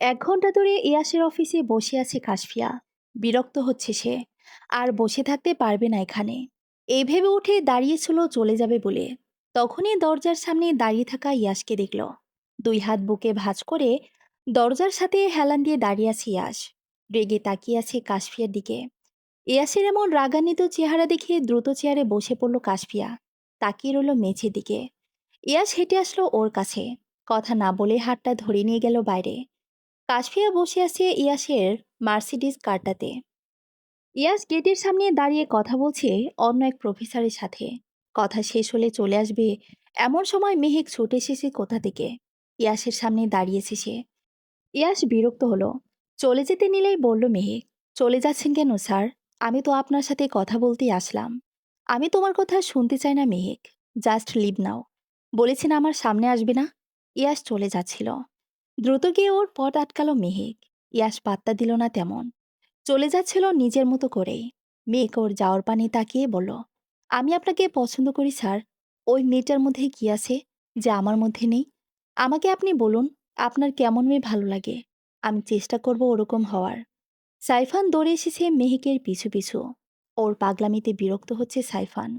১ ঘন্টা ধরে ইয়াসের অফিসে বসে আছে কাশফিয়া। বিরক্ত হচ্ছে সে। আর বসে থাকতে পারবে না এখানে। এই ভেবে উঠে দাঁড়িয়েছিল চলে যাবে বলে। তখনই দরজার সামনে দাঁড়িয়ে থাকা ইয়াসকে দেখল। 2 হাত বুকে ভাঁজ করে দরজার সাথে হেলান দিয়ে দাঁড়িয়ে আছে ইয়াস। রেগে তাকিয়ে আছে কাশফিয়ার দিকে। ইয়াসের এমন রাগান্বিত চেহারা দেখে দ্রুত চেয়ারে বসে পড়ল কাশফিয়া। তাকিয়ে রইল মেঝের দিকে। ইয়াস হেঁটে আসলো ওর কাছে। কথা না বলে হাতটা ধরে নিয়ে গেল বাইরে। কাশফিয়া বসে আছে ইয়াসের মার্সিডিজ কারটাতে। ইয়াস গেটের সামনে দাঁড়িয়ে কথা বলছে অন্য এক প্রফেসরের সাথে। কথা শেষ হলে চলে আসবে এমন সময় মেহেক ছুটে এসেছে কোথা থেকে। ইয়াসের সামনে দাঁড়িয়েছে সে। ইয়াস বিরক্ত হলো। চলে যেতে নিলেই বলল মেহেক, চলে যাচ্ছেন কেন স্যার? আমি তো আপনার সাথে কথা বলতেই আসলাম। আমি তোমার কথা শুনতে চাই না মেহেক। জাস্ট লিভ নাও। বলেছেন আমার সামনে আসবে না। ইয়াস চলে যাচ্ছিল। দ্রুত গিয়ে ওর পথ আটকালো মেহেক। ইয়াস পাত্তা দিল না তেমন। চলে যাচ্ছিল নিজের মতো করেই। মেঘ ওর যাওয়ার পানে তাকিয়ে বলল, আমি আপনাকে পছন্দ করি স্যার। ওই মেয়েটার মধ্যে কি আছে যে আমার মধ্যে নেই? আমাকে আপনি বলুন, আপনার কেমন মেয়ে ভালো লাগে। আমি চেষ্টা করব ওরকম হওয়ার। সাইফান দৌড়ে এসেছে মেহেকের পিছু পিছু। ওর পাগলামিতে বিরক্ত হচ্ছে সাইফান।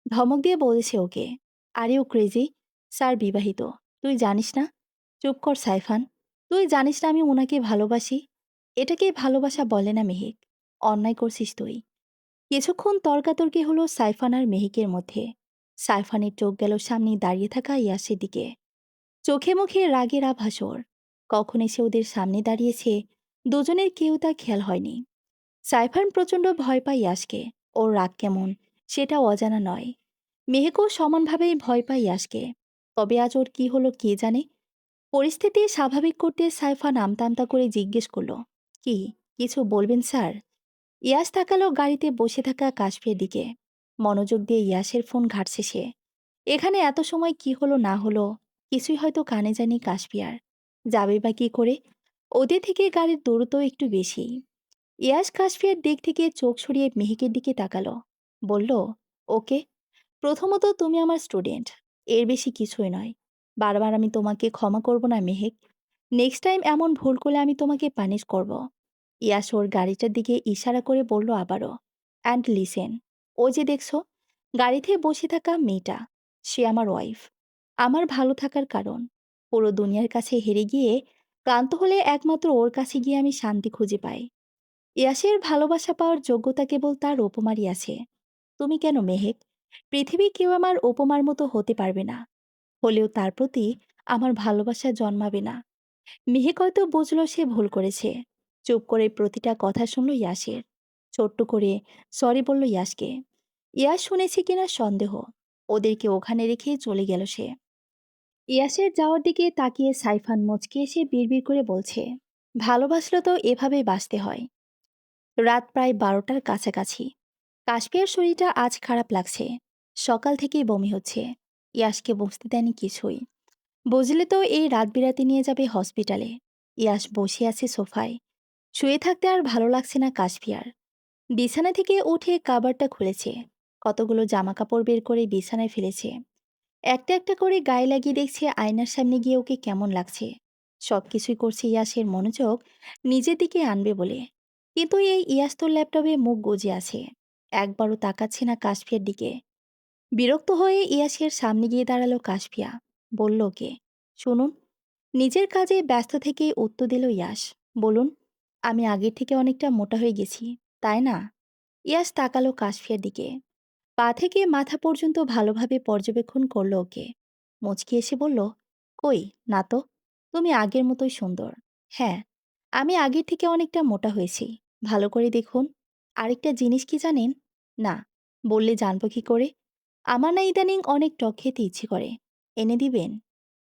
ধমক দিয়ে বলেছে ওকে, আরে ও ক্রেজি। স্যার বিবাহিত। তুই জানিস না? চুপ কর সাইফান। তুই জানিস না আমি ওনাকে ভালোবাসি? এটাকে ভালোবাসা বলে না মেহেক। অন্যায় করছিস তুই। কিছুক্ষণ তর্কাতর্কি হলো সাইফান আর মেহেকের মধ্যে। সাইফানের চোখ গেল সামনে দাঁড়িয়ে থাকা ইয়াসের দিকে। চোখে মুখে রাগের আভাস ওর। কখন এসে ওদের সামনে দাঁড়িয়েছে দুজনের কেউ তা খেয়াল হয়নি। সাইফান প্রচণ্ড ভয় পায় ইয়াসকে। ওর রাগ কেমন সেটা অজানা নয়। মেহেকও সমানভাবেই ভয় পায় ইয়াসকে। তবে আজ ওর কি হলো কে জানে। পরিস্থিতি স্বাভাবিক করতে সাইফান আমতা আমতা করে জিজ্ঞেস করলো, কি কিছু বলবেন স্যার? ইয়াস তাকালো গাড়িতে বসে থাকা কাশফের দিকে। মনোযোগ দিয়ে ইয়াসের ফোন ঘাটছে সে। এখানে এত সময় কি হলো না হলো কিছুই হয়তো কানে জানি কাশফিয়ার। যাবে বা কি করে? ওদের থেকে গাড়ির দূরত্ব একটু বেশি। ইয়াস কাশফিয়ার দিক থেকে চোখ সরিয়ে মেহেকের দিকে তাকালো। বলল, ওকে। প্রথমত তুমি আমার স্টুডেন্ট। এর বেশি কিছুই নয়। বারবার আমি তোমাকে ক্ষমা করব না মেহেক। নেক্সট টাইম এমন ভুল করলে আমি তোমাকে পানিশ করব। ইয়াস ওর গাড়িটার দিকে ইশারা করে বলল আবারও, অ্যান্ড লিসেন, ও যে দেখছো গাড়িতে বসে থাকা মেয়েটা, সে আমার ওয়াইফ। আমার ভালো থাকার কারণ। পুরো দুনিয়ার কাছে হেরে গিয়ে ক্লান্ত হলে একমাত্র ওর কাছে গিয়ে আমি শান্তি খুঁজে পাই। ইয়াসের ভালোবাসা পাওয়ার যোগ্যতা কেবল তার উপমারই আছে। তুমি কেন মেহেক? পৃথিবী কেউ আমার উপমার মতো হতে পারবে না। হলেও তার প্রতি আমার ভালোবাসা জন্মাবে না। মেহেক হয়তো বুঝল সে ভুল করেছে। চুপ করে প্রতিটা কথা শুনল ইয়াসের। ছোট্ট করে সরি বলল ইয়াসকে। ইয়াস শুনেছে কিনা সন্দেহ। ওদেরকে ওখানে রেখেই চলে গেল সে। ইয়াসের যাওয়ার দিকে তাকিয়ে সাইফান মুচকি এসে বিড়বিড় করে বলছে, ভালোবাসলে তো এভাবেই বাঁচতে হয়। রাত প্রায় 12টার কাছাকাছি। কাশফিয়ার শরীরটা আজ খারাপ লাগছে। সকাল থেকেই বমি হচ্ছে। ইয়াসকে বুঝতে দেয়নি কিছুই। বুঝলে তো এই রাত বিরাতে নিয়ে যাবে হসপিটালে। ইয়াস বসে আছে সোফায়। শুয়ে থাকতে আর ভালো লাগছে না কাশফিয়ার। বিছানা থেকে উঠে কাবারটা খুলেছে। কতগুলো জামা কাপড় বের করে বিছানায় ফেলেছে। একটা একটা করে গায়ে লাগিয়ে দেখছে আয়নার সামনে গিয়ে ওকে কেমন লাগছে। সবকিছুই করছে ইয়াসের মনোযোগ নিজের দিকে আনবে বলে। কিন্তু এই ইয়াস তোর ল্যাপটপে মুখ গুজে আছে। একবারও তাকাচ্ছে না কাশফিয়ার দিকে। বিরক্ত হয়ে ইয়াসের সামনে গিয়ে দাঁড়ালো কাশফিয়া। বলল ওকে, শুনুন। নিজের কাজে ব্যস্ত থেকে উত্তর দিল ইয়াস। বলুন। আমি আগের থেকে অনেকটা মোটা হয়ে গেছি, তাই না? ইয়াস তাকালো কাশফিয়ার দিকে। পা থেকে মাথা পর্যন্ত ভালোভাবে পর্যবেক্ষণ করল ওকে। মুচকি এসে বলল, কই না তো। তুমি আগের মতোই সুন্দর। হ্যাঁ, আমি আগের থেকে অনেকটা মোটা হয়েছি। ভালো করে দেখুন। আরেকটা জিনিস কি জানেন? না, বললে জানবো কি করে? আমার না ইদানিং অনেক টক খেতে ইচ্ছে করে। এনে দিবেন?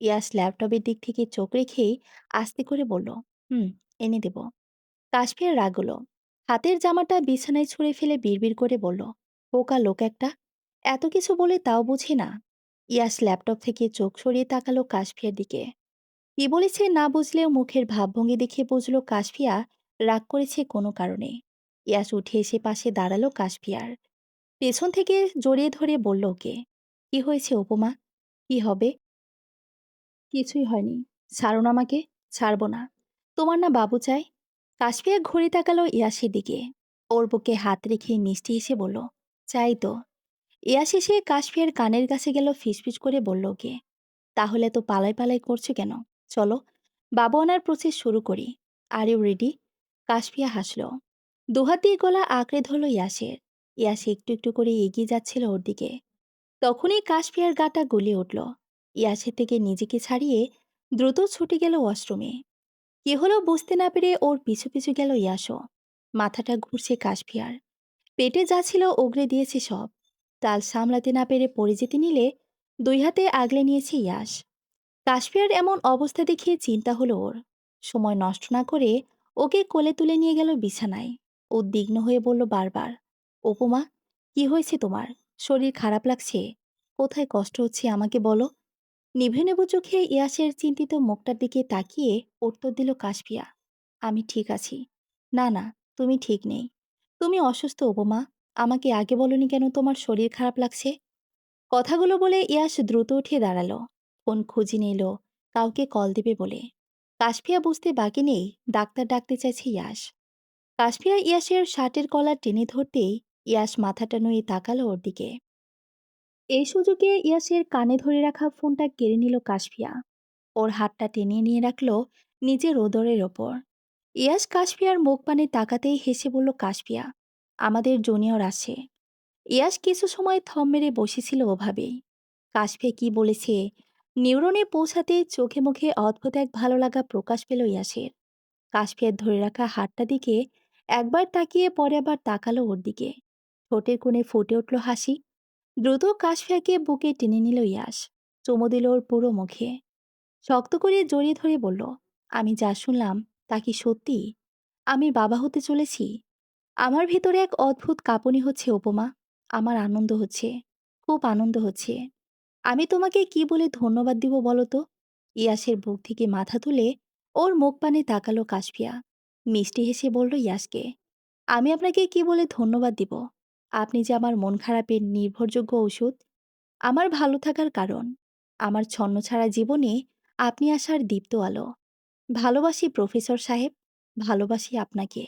ইয়াস ল্যাপটপের দিক থেকে চোখ রেখেই আস্তে করে বলল, হুম, এনে দেব। কাশফিয়ার রাগ হলো। হাতের জামাটা বিছানায় ছুঁড়ে ফেলে বিড়বিড় করে বলল, বোকা লোক একটা। এত কিছু বলে তাও বুঝি না। ইয়াস ল্যাপটপ থেকে চোখ সরিয়ে তাকালো কাশফিয়ার দিকে। কি বলেছে না বুঝলেও মুখের ভাবভঙ্গি দেখে বুঝলো কাশফিয়া রাগ করেছে কোনো কারণে। ইয়াস উঠে এসে পাশে দাঁড়ালো কাশফিয়ার। পেছন থেকে জড়িয়ে ধরে বলল ওকে, কি হয়েছে উপমা? কি হবে? কিছুই হয়নি। ছাড়ুন আমাকে। ছাড়বো না। তোমার না বাবু চাই? কাশফিয়া ঘুরে তাকালো ইয়াসের দিকে। ওর বুকে হাত রেখে মিষ্টি হেসে বলল, চাই তো। ইয়াস এসে কাশফিয়ার কানের কাছে গেল, ফিসফিস করে বলল ওকে, তাহলে তো পালাই পালাই করছো কেন? চলো, বাবু আনার প্রসেস শুরু করি। Are you ready? কাশফিয়া হাসল। দুহাত দিয়ে গলা আঁকড়ে ধরল ইয়াসের। ইয়াস একটু একটু করে এগিয়ে যাচ্ছিল ওর দিকে। তখনই কাশফিয়ার গাটা গলিয়ে উঠল। ইয়াসের থেকে নিজেকে ছাড়িয়ে দ্রুত ছুটে গেল ওয়াশরুমে। কি হলো বুঝতে না পেরে ওর পিছু পিছু গেল ইয়াসও। মাথাটা ঘুরছে কাশফিয়ার। পেটে যা ছিল ওগড়ে দিয়েছে সব। তাল সামলাতে না পেরে পড়ে যেতে নিলে দুই হাতে আগলে নিয়েছে ইয়াস। কাশফিয়ার এমন অবস্থা দেখে চিন্তা হলো ওর। সময় নষ্ট না করে ওকে কোলে তুলে নিয়ে গেল বিছানায়। উদ্বিগ্ন হয়ে বলল বারবার, উপমা, কি হয়েছে তোমার? শরীর খারাপ লাগছে? কোথায় কষ্ট হচ্ছে আমাকে বলো। নিভে নেবু চোখে ইয়াসের চিন্তিত মুখটার দিকে তাকিয়ে উত্তর দিল কাশফিয়া, আমি ঠিক আছি। না না, তুমি ঠিক নেই। তুমি অসুস্থ উপমা। আমাকে আগে বলনি কেন তোমার শরীর খারাপ লাগছে? কথাগুলো বলে ইয়াস দ্রুত উঠে দাঁড়ালো। ফোন খুঁজে নিল, কাউকে কল দিবে বলে। কাশফিয়া বুঝতে বাকি নেই ডাক্তার ডাকতে চাইছে ইয়াস। কাশফিয়া ইয়াসের শার্টের কলার টেনে ধরতেই ইয়াস মাথাটা নুয়ে তাকালো ওর দিকে। এই সুযোগে ইয়াসের কানে ধরে রাখা ফোনটা কেড়ে নিল কাশফিয়া। ওর হাতটা টেনে নিয়ে রাখলো নিজের ওদরের ওপর। ইয়াস কাশফিয়ার মুখ পানে তাকাতেই হেসে বলল কাশফিয়া, আমাদের জুনিয়র আছে। ইয়াস কিছু সময় থম মেরে বসেছিল ওভাবেই। কাশফিয়া কি বলেছে নিউরনে পৌঁছাতে চোখে মুখে অদ্ভুত এক ভালো লাগা প্রকাশ পেল ইয়াসের। কাশফিয়ার ধরে রাখা হাতটা দিকে একবার তাকিয়ে পরে আবার তাকালো ওর দিকে। ঠোঁটের কোণে ফুটে উঠল হাসি। দ্রুত কাশফিয়াকে বুকে টেনে নিল ইয়াস। চুমু দিল ওর পুরো মুখে। শক্ত করে জড়িয়ে ধরে বলল, আমি যা শুনলাম তা কি সত্যি? আমি বাবা হতে চলেছি। আমার ভেতরে এক অদ্ভুত কাঁপুনি হচ্ছে উপমা। আমার আনন্দ হচ্ছে, খুব আনন্দ হচ্ছে। আমি তোমাকে কি বলে ধন্যবাদ দিব বলো তো? ইয়াসের বুক থেকে মাথা তুলে ওর মুখ পানে তাকালো কাশফিয়া। মিষ্টি হেসে বলল ইয়াসকে, আমি আপনাকে কি বলে ধন্যবাদ দিব? আপনি যে আমার মন খারাপের নির্ভরযোগ্য ওষুধ, আমার ভালো থাকার কারণ, আমার ছন্নছাড়া জীবনে আপনি আসার দীপ্ত আলো। ভালোবাসি প্রফেসর সাহেব, ভালোবাসি আপনাকে।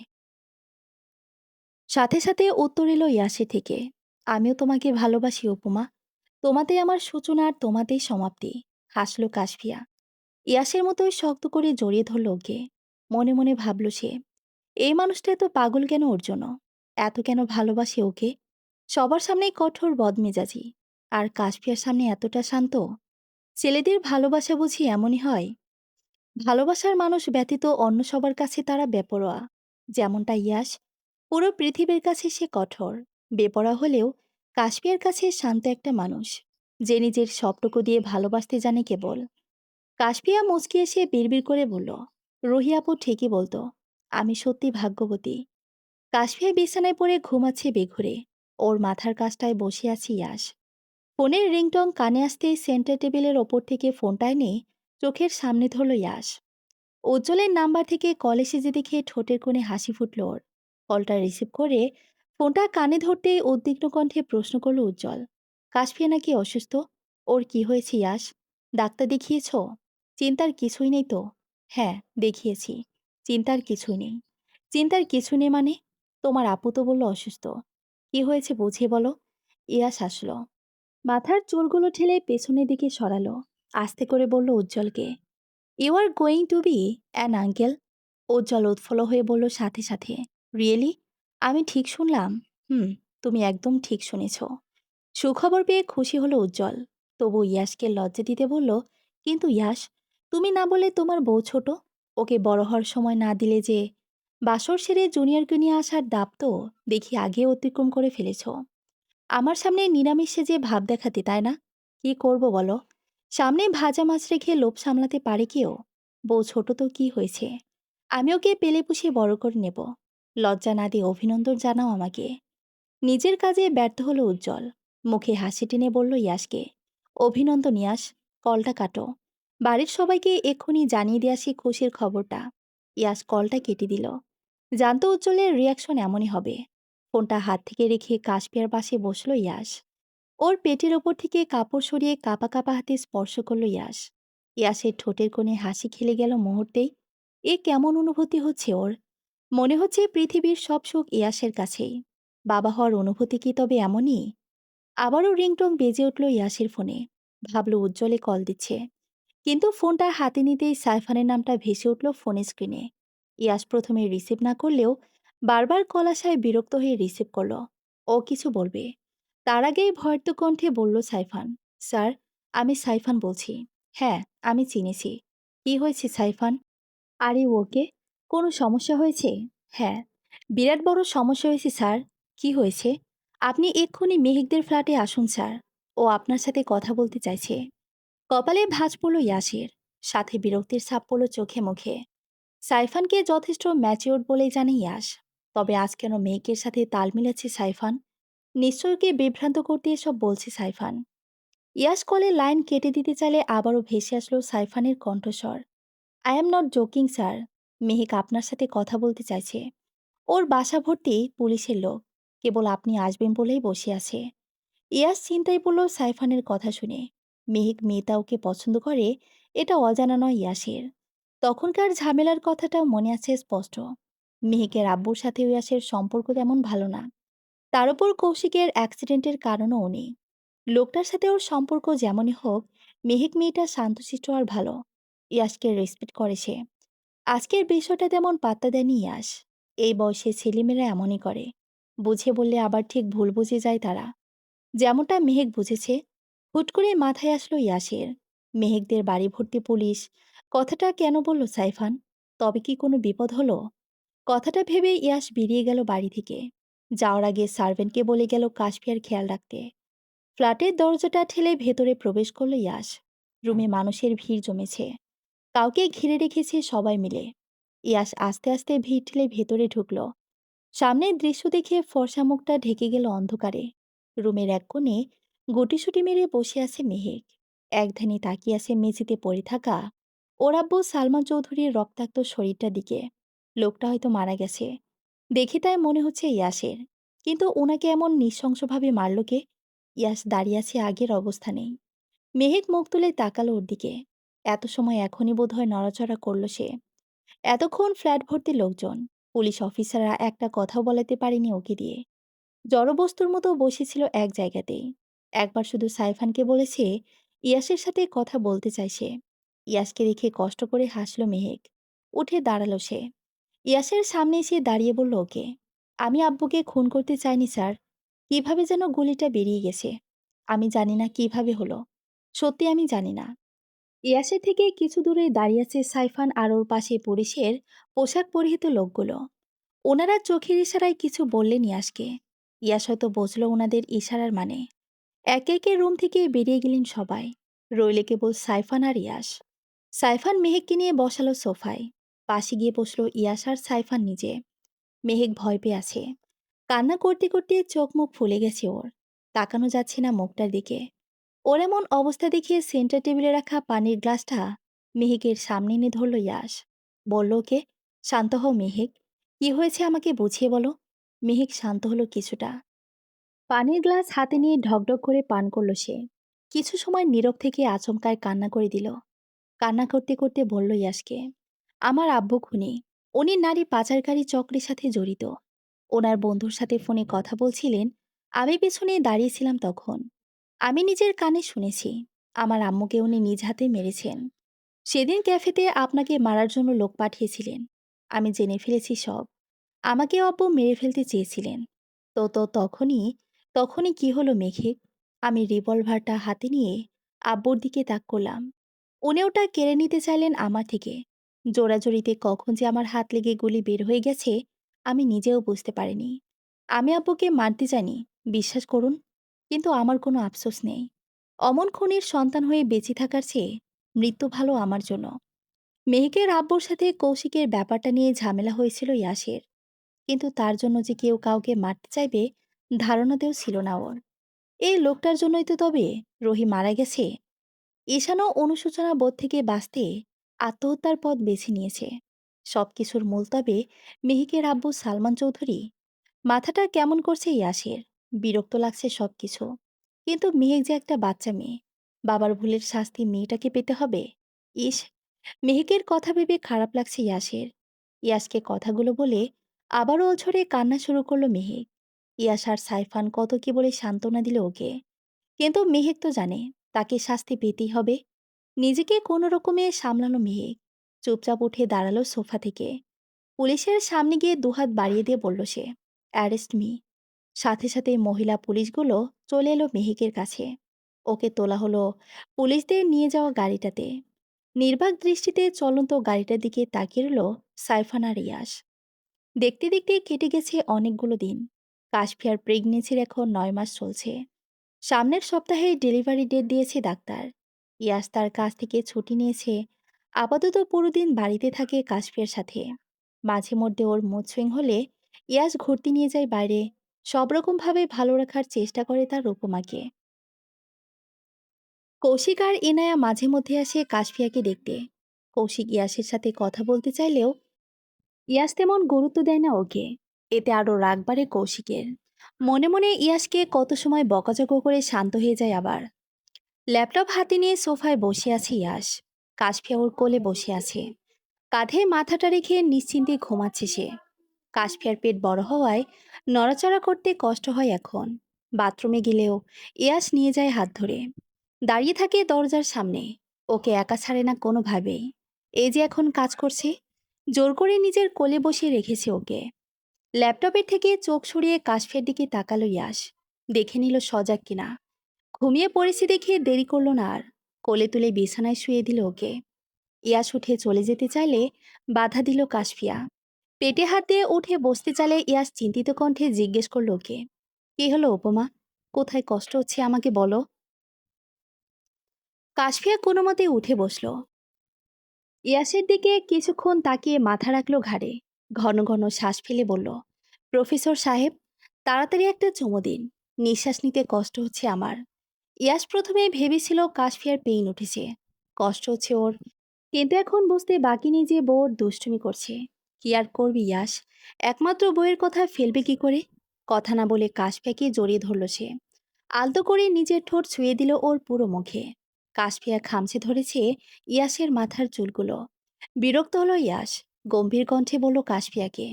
সাথে সাথে উত্তর এলো ইয়াসে থেকে, আমিও তোমাকে ভালোবাসি উপমা। তোমাতেই আমার সূচনা আর তোমাতেই সমাপ্তি। হাসলো কাশফিয়া। ইয়াসের মতোই শক্ত করে জড়িয়ে ধরল ওকে। মনে মনে ভাবল সে, এই মানুষটা এত পাগল কেন ওর জন্য? এত কেন ভালোবাসে ওকে? সবার সামনেই কঠোর বদমেজাজি, আর কাশফিয়ার সামনে এতটা শান্ত। ছেলেদের ভালোবাসা বুঝি এমনই হয়? ভালোবাসার মানুষ ব্যতীত অন্য সবার কাছে তারা বেপরোয়া। যেমনটা ইয়াস, পুরো পৃথিবীর কাছে সে কঠোর। বেপরোয়া হলেও কাশ্মীরের কাছে শান্ত একটা মানুষ, যে নিজের সবটুকু দিয়ে ভালোবাসতে জানে কেবল। কাশপিয়া মুচকি এসে বিড়বিড় করে বলল, রুহি আপু ঠিকই বলতো, আমি সত্যি ভাগ্যবতী। কাশপিয়া বিছানায় পড়ে ঘুমাচ্ছে বেঘুরে। ওর মাথার কাছটায় বসে আছে ইয়াস। ফোনের রিংটং কানে আসতেই সেন্টার টেবিলের ওপর থেকে ফোনটা এনে চোখের সামনে ধরল ইয়াস। উজ্জ্বলের নাম্বার থেকে কল এসেছে দেখে ঠোঁটের কোণে হাসি ফুটল ওর। কলটা রিসিভ করে ফোনটা কানে ধরতেই উদ্বিগ্ন কণ্ঠে প্রশ্ন করল উজ্জ্বল, কাশফিয়া নাকি অসুস্থ? ওর কি হয়েছে ইয়াস? ডাক্তার দেখিয়েছ? চিন্তার কিছুই নেই তো? হ্যাঁ, দেখিয়েছি। চিন্তার কিছুই নেই। চিন্তার কিছু নেই মানে? তোমার আপু তো বলল অসুস্থ। কি হয়েছে বুঝিয়ে বলো। ইয়াস আসলো, মাথার চুলগুলো ঠেলে পেছনের দিকে সরালো। আস্তে করে বলল উজ্জ্বলকে, you are going to be an uncle. Ujjwal উৎফুল্ল হয়ে বলল সাথে সাথে, রিয়েলি? আমি ঠিক শুনলাম? হুম, তুমি একদম ঠিক শুনেছ। সুখবর পেয়ে খুশি হলো উজ্জ্বল। তবু ইয়াসকে লজ্জা দিতে বলল, কিন্তু ইয়াস, তুমি না বলে তোমার বউ ছোট, ওকে বড় হওয়ার সময় না দিলে যে। বাসর সেরে জুনিয়রকে নিয়ে আসার দাপ তো দেখি আগে অতিক্রম করে ফেলেছ। আমার সামনে নিরামিষ সেজে ভাব দেখাতে, তাই না? কি করব বলো? সামনে ভাজা মাছ রেখে লোভ সামলাতে পারে কেউ? বউ ছোট তো কি হয়েছে? আমি ওকে পেলে পুষে বড় করে নেব। লজ্জা না দিয়ে অভিনন্দন জানাও আমাকে। নিজের কাজে ব্যর্থ হলো উজ্জ্বল। মুখে হাসি টেনে বলল ইয়াসকে, অভিনন্দন ইয়াস, কলটা কাটো। বাড়ির সবাইকে এক্ষুনি জানিয়ে দিয়ে আসি খুশির খবরটা। ইয়াস কলটা কেটে দিল। জানতো উজ্জ্বলের রিয়াকশন এমনই হবে। ফোনটা হাত থেকে রেখে কাশপিয়ার পাশে বসলো ইয়াস। ওর পেটের ওপর থেকে কাপড় সরিয়ে কাপা কাপা হাতে স্পর্শ করলো ইয়াস। ইয়াসের ঠোঁটের কোণে হাসি খেলে গেল মুহূর্তেই। এ কেমন অনুভূতি হচ্ছে ওর? মনে হচ্ছে পৃথিবীর সব সুখ ইয়াসের কাছেই। বাবা হওয়ার অনুভূতি কি তবে এমনই? আবারও রিংটোং বেজে উঠল ইয়াসের ফোনে। ভাবল উজ্জ্বলে কল দিচ্ছে। কিন্তু ফোনটা হাতে নিতেই সাইফানের নামটা ভেসে উঠল ফোনের স্ক্রিনে। ইয়াস প্রথমে রিসিভ না করলেও বারবার কল আসায় বিরক্ত হয়ে রিসিভ করলো। ও কিছু বলবে, তার আগেই ভয়ত কণ্ঠে বলল সাইফান, স্যার, আমি সাইফান বলছি। হ্যাঁ, আমি চিনেছি। কি হয়েছে সাইফান? আরে ওকে, কোনো সমস্যা হয়েছে? হ্যাঁ, বিরাট বড় সমস্যা হয়েছে স্যার। কি হয়েছে? আপনি এক্ষুনি মেহেকদের ফ্ল্যাটে আসুন স্যার। ও আপনার সাথে কথা বলতে চাইছে। কপালে ভাঁজ পড়ল ইয়াসের, সাথে বিরক্তির ছাপ পড়ল চোখে মুখে। সাইফানকে যথেষ্ট ম্যাচিওর বলেই জানে ইয়াস। তবে আজ কেন মেহেকের সাথে তাল মিলাচ্ছে সাইফান? নিশ্চয়কে বিভ্রান্ত করতে এসব বলছে সাইফান। ইয়াস কলে লাইন কেটে দিতে চাইলে আবারও ভেসে আসলো সাইফানের কণ্ঠস্বর। I am not joking sir. Mehak আপনার সাথে কথা বলতে চাইছে। ওর বাসা ভর্তি পুলিশের লোক। কেবল আপনি আসবেন বলেই বসে আছে। ইয়াস চিন্তায় পড়ল সাইফানের কথা শুনে। মেহেক মেয়েটা ওকে পছন্দ করে, এটা অজানা নয় ইয়াসের। তখনকার ঝামেলার কথাটা মনে আছে স্পষ্ট। মেহেকের আব্বুর সাথে ইয়াসের সম্পর্ক তেমন ভালো না। তার উপর কৌশিকের অ্যাক্সিডেন্টের কারণও নেই। লোকটার সাথে ওর সম্পর্ক যেমনই হোক, মেহেক মেয়েটা শান্তশিষ্ট আর ভালো। ইয়াসকে রেসপেক্ট করে সে। আজকের বিষয়টা তেমন পাত্তা দেয়নি ইয়াস। এই বয়সে ছেলেমেয়েরা এমনই করে। বুঝে বললে আবার ঠিক ভুল বুঝে যায় তারা। যেমনটা মেহেক বুঝেছে। হুট করে মাথায় আসলো ইয়াসের। মেহেকদের বাড়ি ভর্তি পুলিশ। কথাটা কেন বলল সাইফান? তবে কি কোনো বিপদ হলো? কথাটা ভেবে ইয়াস বেরিয়ে গেল বাড়ি থেকে। যাওয়ার আগে সার্ভেন্টকে বলে গেল কাশফিয়ার খেয়াল রাখতে। ফ্ল্যাটের দরজাটা ঠেলে ভেতরে প্রবেশ করল ইয়াস। রুমে মানুষের ভিড় জমেছে। কাউকে ঘিরে রেখেছে সবাই মিলে। ইয়াস আস্তে আস্তে ভিড় ঠেলে ভেতরে ঢুকল। সামনের দৃশ্য দেখে ফর্সা মুখটা ঢেকে গেল অন্ধকারে। রুমের এক কোণে গুটিসুটি মেরে বসে আছে মেহেক। একধানি তাকিয়ে আছে মেঝেতে পড়ে থাকা ওর আব্বু সালমান চৌধুরীর রক্তাক্ত শরীরটার দিকে। লোকটা হয়তো মারা গেছে। দেখে তাই মনে হচ্ছে ইয়াসের। কিন্তু ওনাকে এমন নৃশংসভাবে মারল কে? ইয়াস দাঁড়িয়ে আছে আগের অবস্থানেই। মেহেক মুখ তুলে তাকালো ওর দিকে। এত সময় এখনই বোধহয় নড়াচড়া করল সে। এতক্ষণ ফ্ল্যাট ভর্তি লোকজন। পুলিশ অফিসাররা একটা কথাও বলাতে পারেনি ওকে দিয়ে। জড়বস্তুর মতো বসেছিল এক জায়গাতেই। একবার শুধু সাইফানকে বলেছে ইয়াসের সাথে কথা বলতে চাইছে। ইয়াসকে দেখে কষ্ট করে হাসল মেহেক। উঠে দাঁড়ালো সে। ইয়াসের সামনে এসে দাঁড়িয়ে বলল ওকে, আমি আব্বুকে খুন করতে চাইনি স্যার। কিভাবে যেন গুলিটা বেরিয়ে গেছে। আমি জানি না কিভাবে হলো। সত্যি আমি জানি না। ইয়াসের থেকে কিছু দূরে দাঁড়িয়ে আছে সাইফান আর ওর পাশে পুলিশের পোশাক পরিহিত লোকগুলো। ওনারা চোখের ইশারায় কিছু বললেন ইয়াসকে। ইয়াস হয়তো বুঝল ওনাদের ইশারার মানে। একে একে রুম থেকে বেরিয়ে গেলেন সবাই। রইলে কেবল সাইফান আর ইয়াস। সাইফান মেহেককে নিয়ে বসালো সোফায়। পাশে গিয়ে বসলো ইয়াস আর সাইফান নিজে। মেহেক ভয় পেয়ে আছে। কান্না করতে করতে চোখ মুখ ফুলে গেছে ওর। তাকানো যাচ্ছে না মুখটার দিকে। ওর এমন অবস্থা দেখে সেন্টার টেবিলে রাখা পানির গ্লাসটা মেহেকের সামনে এনে ধরল ইয়াস। বলল ওকে, শান্ত হও মেহেক। কি হয়েছে আমাকে বুঝিয়ে বলো। মেহেক শান্ত হলো কিছুটা। পানির গ্লাস হাতে নিয়ে ঢকঢক করে পান করলো সে। কিছু সময় নীরব থেকে আচমকায় কান্না করে দিল। কান্না করতে করতে বলল ইয়াসকে, আমার আব্বু খুনি। উনি নারী পাচারকারী চক্রের সাথে জড়িত। ওনার বন্ধুর সাথে ফোনে কথা বলছিলেন। আমি পেছনে দাঁড়িয়েছিলাম তখন। আমি নিজের কানে শুনেছি। আমার আম্মুকে উনি নিজ হাতে মেরেছেন। সেদিন ক্যাফেতে আপনাকে মারার জন্য লোক পাঠিয়েছিলেন। আমি জেনে ফেলেছি সব। আমাকে আব্বু মেরে ফেলতে চেয়েছিলেন। তো তখনই তখনই কি হলো মেঘে? আমি রিভলভারটা হাতে নিয়ে আব্বুর দিকে তাক করলাম। উনি ওটা কেড়ে নিতে চাইলেন আমার থেকে। জোড়াজড়িতে কখন যে আমার হাত লেগে গুলি বের হয়ে গেছে আমি নিজেও বুঝতে পারিনি। আমি আব্বুকে মারতে জানি, বিশ্বাস করুন। কিন্তু আমার কোনো আফসোস নেই। অমন খুনির সন্তান হয়ে বেঁচে থাকার চেয়ে মৃত্যু ভালো আমার জন্য। মেহেকের আব্বুর সাথে কৌশিকের ব্যাপারটা নিয়ে ঝামেলা হয়েছিল ইয়াসের। কিন্তু তার জন্য যে কেউ কাউকে মারতে চাইবে ধারণাতেও ছিল না ওর। এই লোকটার জন্যই তো তবে রহি মারা গেছে। ঈশানও অনুশোচনা বোধ থেকে বাঁচতে আত্মহত্যার পথ বেছে নিয়েছে। সবকিছুর মূল তবে মেহেকের আব্বু সালমান চৌধুরী। মাথাটা কেমন করছে ইয়াসের। বিরক্ত লাগছে সবকিছু। কিন্তু মেহেক যে একটা বাচ্চা মেয়ে। বাবার ভুলের শাস্তি মেয়েটাকে পেতে হবে। ইস, মেহেকের কথা ভেবে খারাপ লাগছে ইয়াসের। ইয়াসকে কথাগুলো বলে আবারও অঝরে কান্না শুরু করলো মেহেক। ইয়াস আর সাইফান কত কি বলে সান্ত্বনা দিল ওকে, কিন্তু মেহেক তো জানে তাকে শাস্তি পেতেই হবে। নিজেকে কোনো রকমে সামলানো মেহেক চুপচাপ উঠে দাঁড়ালো সোফা থেকে। পুলিশের সামনে গিয়ে দুহাত বাড়িয়ে দিয়ে বলল সে, অ্যারেস্ট মি। সাথে সাথে মহিলা পুলিশগুলো চলে এলো মেহেকের কাছে। ওকে তোলা হলো পুলিশদের নিয়ে যাওয়া গাড়িটাতে। নির্বাক দৃষ্টিতে চলন্ত গাড়িটার দিকে তাকিয়ে রইল সাইফান আর ইয়াস। দেখতে দেখতে কেটে গেছে অনেকগুলো দিন। কাশফিয়ার প্রেগনেন্সির এখন 9 মাস চলছে। সামনের সপ্তাহে ডেলিভারি ডেট দিয়েছে ডাক্তার। ইয়াস তার কাছ থেকে ছুটি নিয়েছে। আপাতত পুরো দিন বাড়িতে থাকে কাশফিয়ার সাথে। মাঝে মধ্যে ওর মুড সুইং হলে ইয়াস ঘুরতে নিয়ে যায় বাইরে। সব রকমভাবে ভালো রাখার চেষ্টা করে তার রূপমাকে। কৌশিক আর ইনায়া মাঝে মধ্যে আসে কাশফিয়াকে দেখতে। কৌশিক ইয়াসের সাথে কথা বলতে চাইলেও ইয়াস তেমন গুরুত্ব দেয় না ওকে। এতে আরো রাগ বাড়ে কৌশিকের। মনে মনে ইয়াসকে কত সময় বকাঝকা করে শান্ত হয়ে যায় আবার। ল্যাপটপ হাতে নিয়ে সোফায় বসে আছে ইয়াস। কাশফিয়া ওর কোলে বসে আছে। কাঁধে মাথাটা রেখে নিশ্চিন্তে ঘুমাচ্ছে সে। কাশফিয়ার পেট বড় হওয়ায় নড়াচড়া করতে কষ্ট হয় এখন। বাথরুমে গেলেও ইয়াস নিয়ে যায় হাত ধরে। দাঁড়িয়ে থাকে দরজার সামনে। ওকে একা ছাড়ে না কোনোভাবেই। এই যে এখন কাজ করছে, জোর করে নিজের কোলে বসিয়ে রেখেছে ওকে। ল্যাপটপের থেকে চোখ সরিয়ে কাশফিয়ার দিকে তাকালো ইয়াস। দেখে নিল সজাগ কিনা। ঘুমিয়ে পড়েছে দেখে দেরি করলো না আর। কোলে তুলে বিছানায় শুয়ে দিল ওকে। ইয়াস উঠে চলে যেতে চাইলে বাধা দিল কাশফিয়া। পেটে হাত দিয়ে উঠে বসতে চাইলে ইয়াস চিন্তিত কণ্ঠে জিজ্ঞেস করলো ওকে, কি হলো উপমা? কোথায় কষ্ট হচ্ছে আমাকে বলো। কাশফিয়া কোনো মতে উঠে বসলো। ইয়াসের দিকে কিছুক্ষণ তাকিয়ে মাথা রাখলো ঘাড়ে। ঘন ঘন শ্বাস ফেলে বলল, প্রফেসর সাহেব, তাড়াতাড়ি একটা চুমো দিন। নিঃশ্বাস নিতে কষ্ট হচ্ছে আমার। ইয়াস প্রথমে ভেবেছিল কাশফিয়ার পেইন উঠেছে, কষ্ট হচ্ছে ওর। কিন্তু এখন বুঝতে বাকি নেই যে বউ ওর দুষ্টুমি করছে। কি আর করবি ইয়াস, একমাত্র বউয়ের কথা ফেলবে কি করে। কথা না বলে কাশফিয়াকে জড়িয়ে ধরল সে। আলতো করে নিজের ঠোঁট ছুঁয়ে দিল ওর পুরো মুখে। কাশফিয়া খামচে ধরেছে ইয়াসের মাথার চুলগুলো। বিরক্ত হলো ইয়াস। গম্ভীর কণ্ঠে বলল কাশফিয়াকে,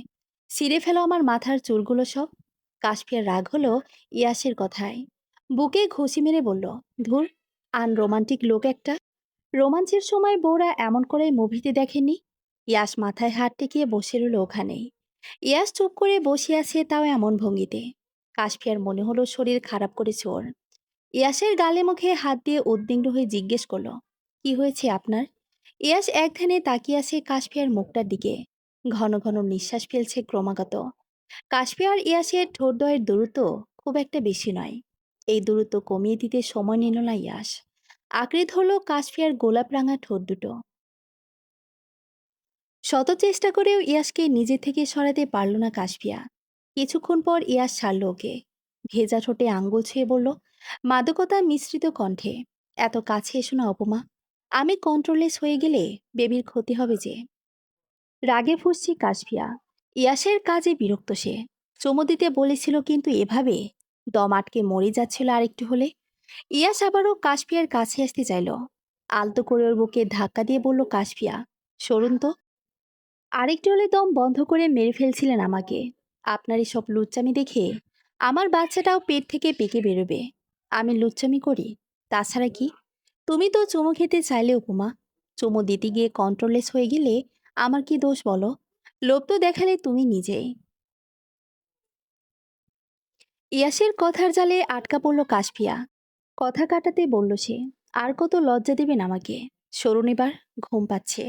ছিঁড়ে ফেলো আমার মাথার চুলগুলো সব। কাশফিয়ার রাগ হলো ইয়াসের কথায়। বুকে ঘুষি মেরে বলল, ধুর, আনরোমান্টিক লোক একটা। রোমাঞ্চের সময় বউরা এমন করে মুভিতে দেখেনি। ইয়াস মাথায় হাত টেকিয়ে বসে রইল ওখানেই। ইয়াস চুপ করে বসে আছে, তাও এমন ভঙ্গিতে। কাশফিয়ার মনে হলো শরীর খারাপ করেছে ওর। ইয়াসের গালে মুখে হাত দিয়ে উদ্বিগ্ন হয়ে জিজ্ঞেস করলো, কি হয়েছে আপনার? ইয়াস এক ধ্যানে তাকিয়ে আছে কাশফিয়ার মুখটার দিকে। ঘন ঘন নিঃশ্বাস ফেলছে ক্রমাগত। কাশফিয়া আর ইয়াসের ঠোঁটদ্বয়ের দূরত্ব খুব একটা বেশি নয়। এই দূরত্ব কমিয়ে দিতে সময় নিল না ইয়াস। আঁকড়ে ধরল কাশফিয়ার গোলাপ রাঙা ঠোঁট দুটো। শত চেষ্টা করেও ইয়াসকে নিজে থেকে সরাতে পারল না কাশফিয়া। কিছুক্ষণ পর ইয়াস ছাড়ল ওকে। ভেজা ঠোঁটে আঙ্গুল ছুঁয়ে বলল, মাদকতা মিশ্রিত কণ্ঠে, এত কাছে এসো না অপমা। আমি কন্ট্রোলেস হয়ে গেলে বেবির ক্ষতি হবে যে। রাগে ফুঁসছে কাশফিয়া। ইয়াসের কাজে বিরক্ত সে। চুমু দিতে বলেছিল কিন্তু এভাবে দম আটকে মরে যাচ্ছিল আরেকটু হলে। ইয়াস আবারও কাশফিয়ার কাছে আসতে চাইল। আলতো করে ওর বুকে ধাক্কা দিয়ে বলল কাশফিয়া, সরুন তো। আরেকটু হলে দম বন্ধ করে মেরে ফেলছিলেন আমাকে। আপনার এসব লুচ্চামি দেখে আমার বাচ্চাটাও পেট থেকে পেকে বেরোবে। আমি লুচ্চামি করি? তাছাড়া কি? তুমি তো চুমু খেতে চাইলে উপমা। চুমু দিতে গিয়ে কন্ট্রোলেস হয়ে গেলে আমার কি দোষ বলো? লোভ তো দেখালে তুমি নিজেই। ইয়াসের কথার জালে আটকা পড়ল কাশফিয়া। কথা কাটাতে বলল সে, আর কত লজ্জা দেবেন আমাকে? সরুন এবার, ঘুম পাচ্ছে।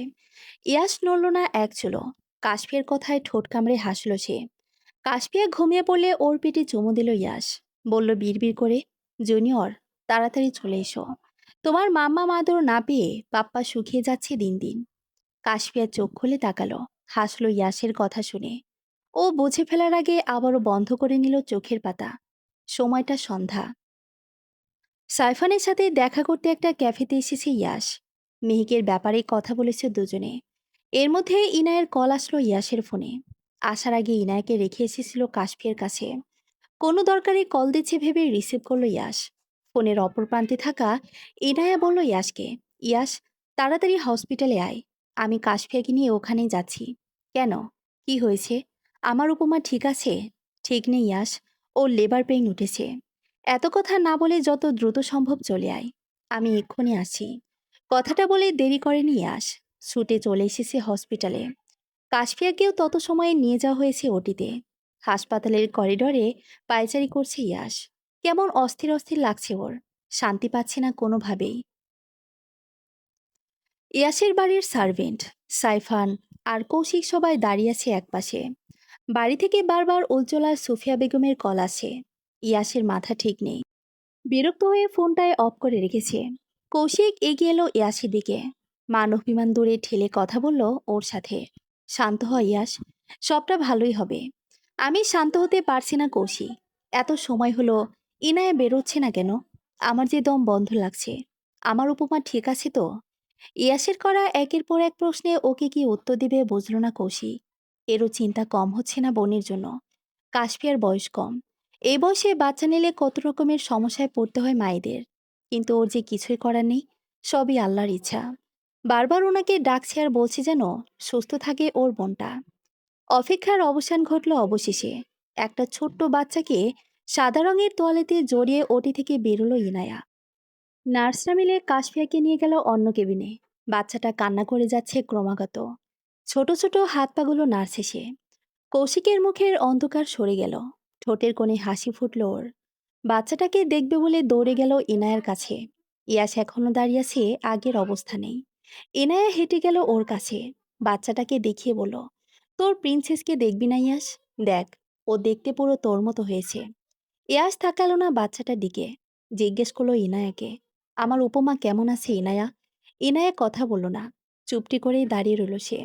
ইয়াস নড়ল না এক চুলো। কাশফিয়ার কথায় ঠোঁট কামড়ে হাসল সে। কাশফিয়া ঘুমিয়ে পড়লে ওর পেটে চুমু দিল ইয়াস। বলল বিড়বিড় করে, জুনিয়র, তাড়াতাড়ি চলে এসো। তোমার মাম্মা মাদর না পেয়ে পাপ্পা শুকিয়ে যাচ্ছে দিন দিন। কাশফিয়া চোখ খুলে তাকালো। হাসল ইয়াসের কথা শুনে। ও বুঝে ফেলার আগে আবারও বন্ধ করে নিল চোখের পাতা। সময়টা সন্ধ্যা। সাইফানের সাথে দেখা করতে একটা ক্যাফেতে এসেছে ইয়াস। মেহিকের ব্যাপারে কথা বলেছে দুজনে। এর মধ্যে ইনায়ের কল আসলো ইয়াসের ফোনে। আসার আগে ইনায়াকে রেখে এসেছিল কাশফিয়ার কাছে। কোনো দরকারে কল দিচ্ছে ভেবে রিসিভ করলো ইয়াস। ফোনের অপর প্রান্তে থাকা ইনায়া বলল ইয়াসকে, ইয়াস, তাড়াতাড়ি হসপিটালে আয়। আমি কাশফিয়াকে নিয়ে ওখানেই যাচ্ছি। কেন? কি হয়েছে? আমার উপমা ঠিক আছে? ঠিক নেই ইয়াশ। ওর লেবার পেইন উঠেছে। এত কথা না বলে যত দ্রুত সম্ভব চলে আয়। আমি এক্ষুনি আসছি। কথাটা বলে দেরি করেনি ইয়াশ। ছুটে চলে এসেছে হসপিটালে। কাশফিয়াকেও তত সময়ে নিয়ে যাওয়া হয়েছে ওটিতে। হাসপাতালের করিডরে পায়চারি করছে ইয়াশ। কেমন অস্থির অস্থির লাগছে ওর। শান্তি পাচ্ছে না কোনোভাবেই। ইয়াসের বাড়ির সার্ভেন্ট সাইফান আর কৌশিক সবাই দাঁড়িয়ে আছে একপাশে। বাড়ি থেকে বারবার উজ্জ্বল আর সুফিয়া বেগমের কল আসে। ইয়াসের মাথা ঠিক নেই। বিরক্ত হয়ে ফোনটায় অফ করে রেখেছে। কৌশিক এগিয়ে এলো ইয়াসের দিকে। মানব বিমান দূরে ঠেলে কথা বলল ওর সাথে। শান্ত হয় ইয়াস। সবটা ভালোই হবে। আমি শান্ত হতে পারছি না কৌশিক। এত সময় হলো ইনায়ে বেরোচ্ছে না কেন? আমার যে দম বন্ধ লাগছে। আমার উপমা ঠিক আছে তো? ইয়াসের করা একের পর এক প্রশ্নে ওকে কি উত্তর দিবে বুঝল না কৌশিক। এরও চিন্তা কম হচ্ছে না বোনের জন্য। কাশফিয়ার বয়স কম। এই বয়সে বাচ্চা নিলে কত রকমের সমস্যায় পড়তে হয় মায়েদের। কিন্তু ওর যে কিছুই করার নেই। সবই আল্লাহর ইচ্ছা। বারবার ওনাকে ডাকছে আর বলছে যেন সুস্থ থাকে ওর বোনটা। অপেক্ষার অবসান ঘটল অবশেষে। একটা ছোট্ট বাচ্চাকে সাদা রঙের তোয়ালেতে জড়িয়ে ওটি থেকে বেরোলো ইনায়া। নার্সরা মিলে কাশফিয়াকে নিয়ে গেল অন্য কেবিনে। বাচ্চাটা কান্না করে যাচ্ছে ক্রমাগত। ছোট ছোট হাত পাগুলো নাড়ছে সে। কৌশিকের মুখের অন্ধকার সরে গেল। ঠোঁটের কোণে হাসি ফুটল ওর। বাচ্চাটাকে দেখবে বলে দৌড়ে গেল ইনায়ার কাছে। ইয়াস এখনো দাঁড়িয়ে আছে আগের অবস্থানেই। ইনায়া হেঁটে গেল ওর কাছে। বাচ্চাটাকে দেখিয়ে বলল, তোর প্রিন্সেসকে দেখবি না ইয়াস? দেখ, ও দেখতে পুরো তোর মতো হয়েছে। ইয়াস তাকালো না বাচ্চাটার দিকে। জিজ্ঞেস করলো ইনায়াকে, আমার উপমা কেমন আছে ইনায়া? ইনায়া কথা বলল না। চুপটি করেই দাঁড়িয়ে রইল সে।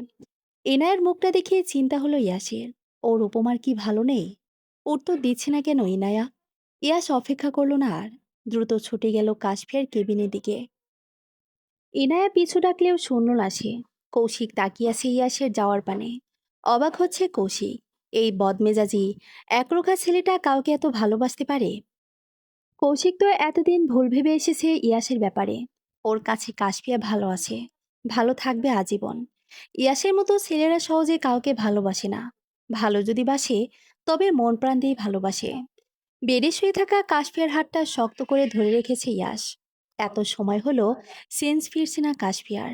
ইনায়ার মুখটা দেখে চিন্তা হলো ইয়াসের। ওর উপমার কি ভালো নেই? উত্তর দিচ্ছে না কেন ইনায়া? ইয়াস অপেক্ষা করলো না আর। দ্রুত ছুটে গেল কাশফিয়ার কেবিনের দিকে। ইনায়া পিছু ডাকলেও শূন্য আসে। কৌশিক তাকিয়ে আছে ইয়াসের যাওয়ার পানে। অবাক হচ্ছে কৌশিক। এই বদমেজাজি একরোখা ছেলেটা কাউকে এত ভালোবাসতে পারে? কৌশিক তো এতদিন ভুল ভেবে এসেছে ইয়াসের ব্যাপারে। ওর কাছে কাশফিয়া ভালো আছে। ভালো থাকবে আজীবন। ইয়াসের মতো ছেলেরা সহজে কাউকে ভালোবাসে না। ভালো যদি বাসে, তবে মন প্রাণ দিয়ে ভালোবাসে। বেডে শুয়ে থাকা কাশফিয়ার হাতটা শক্ত করে ধরে রেখেছে ইয়াস। এত সময় হলো সেন্স ফিরছে না কাশফিয়ার।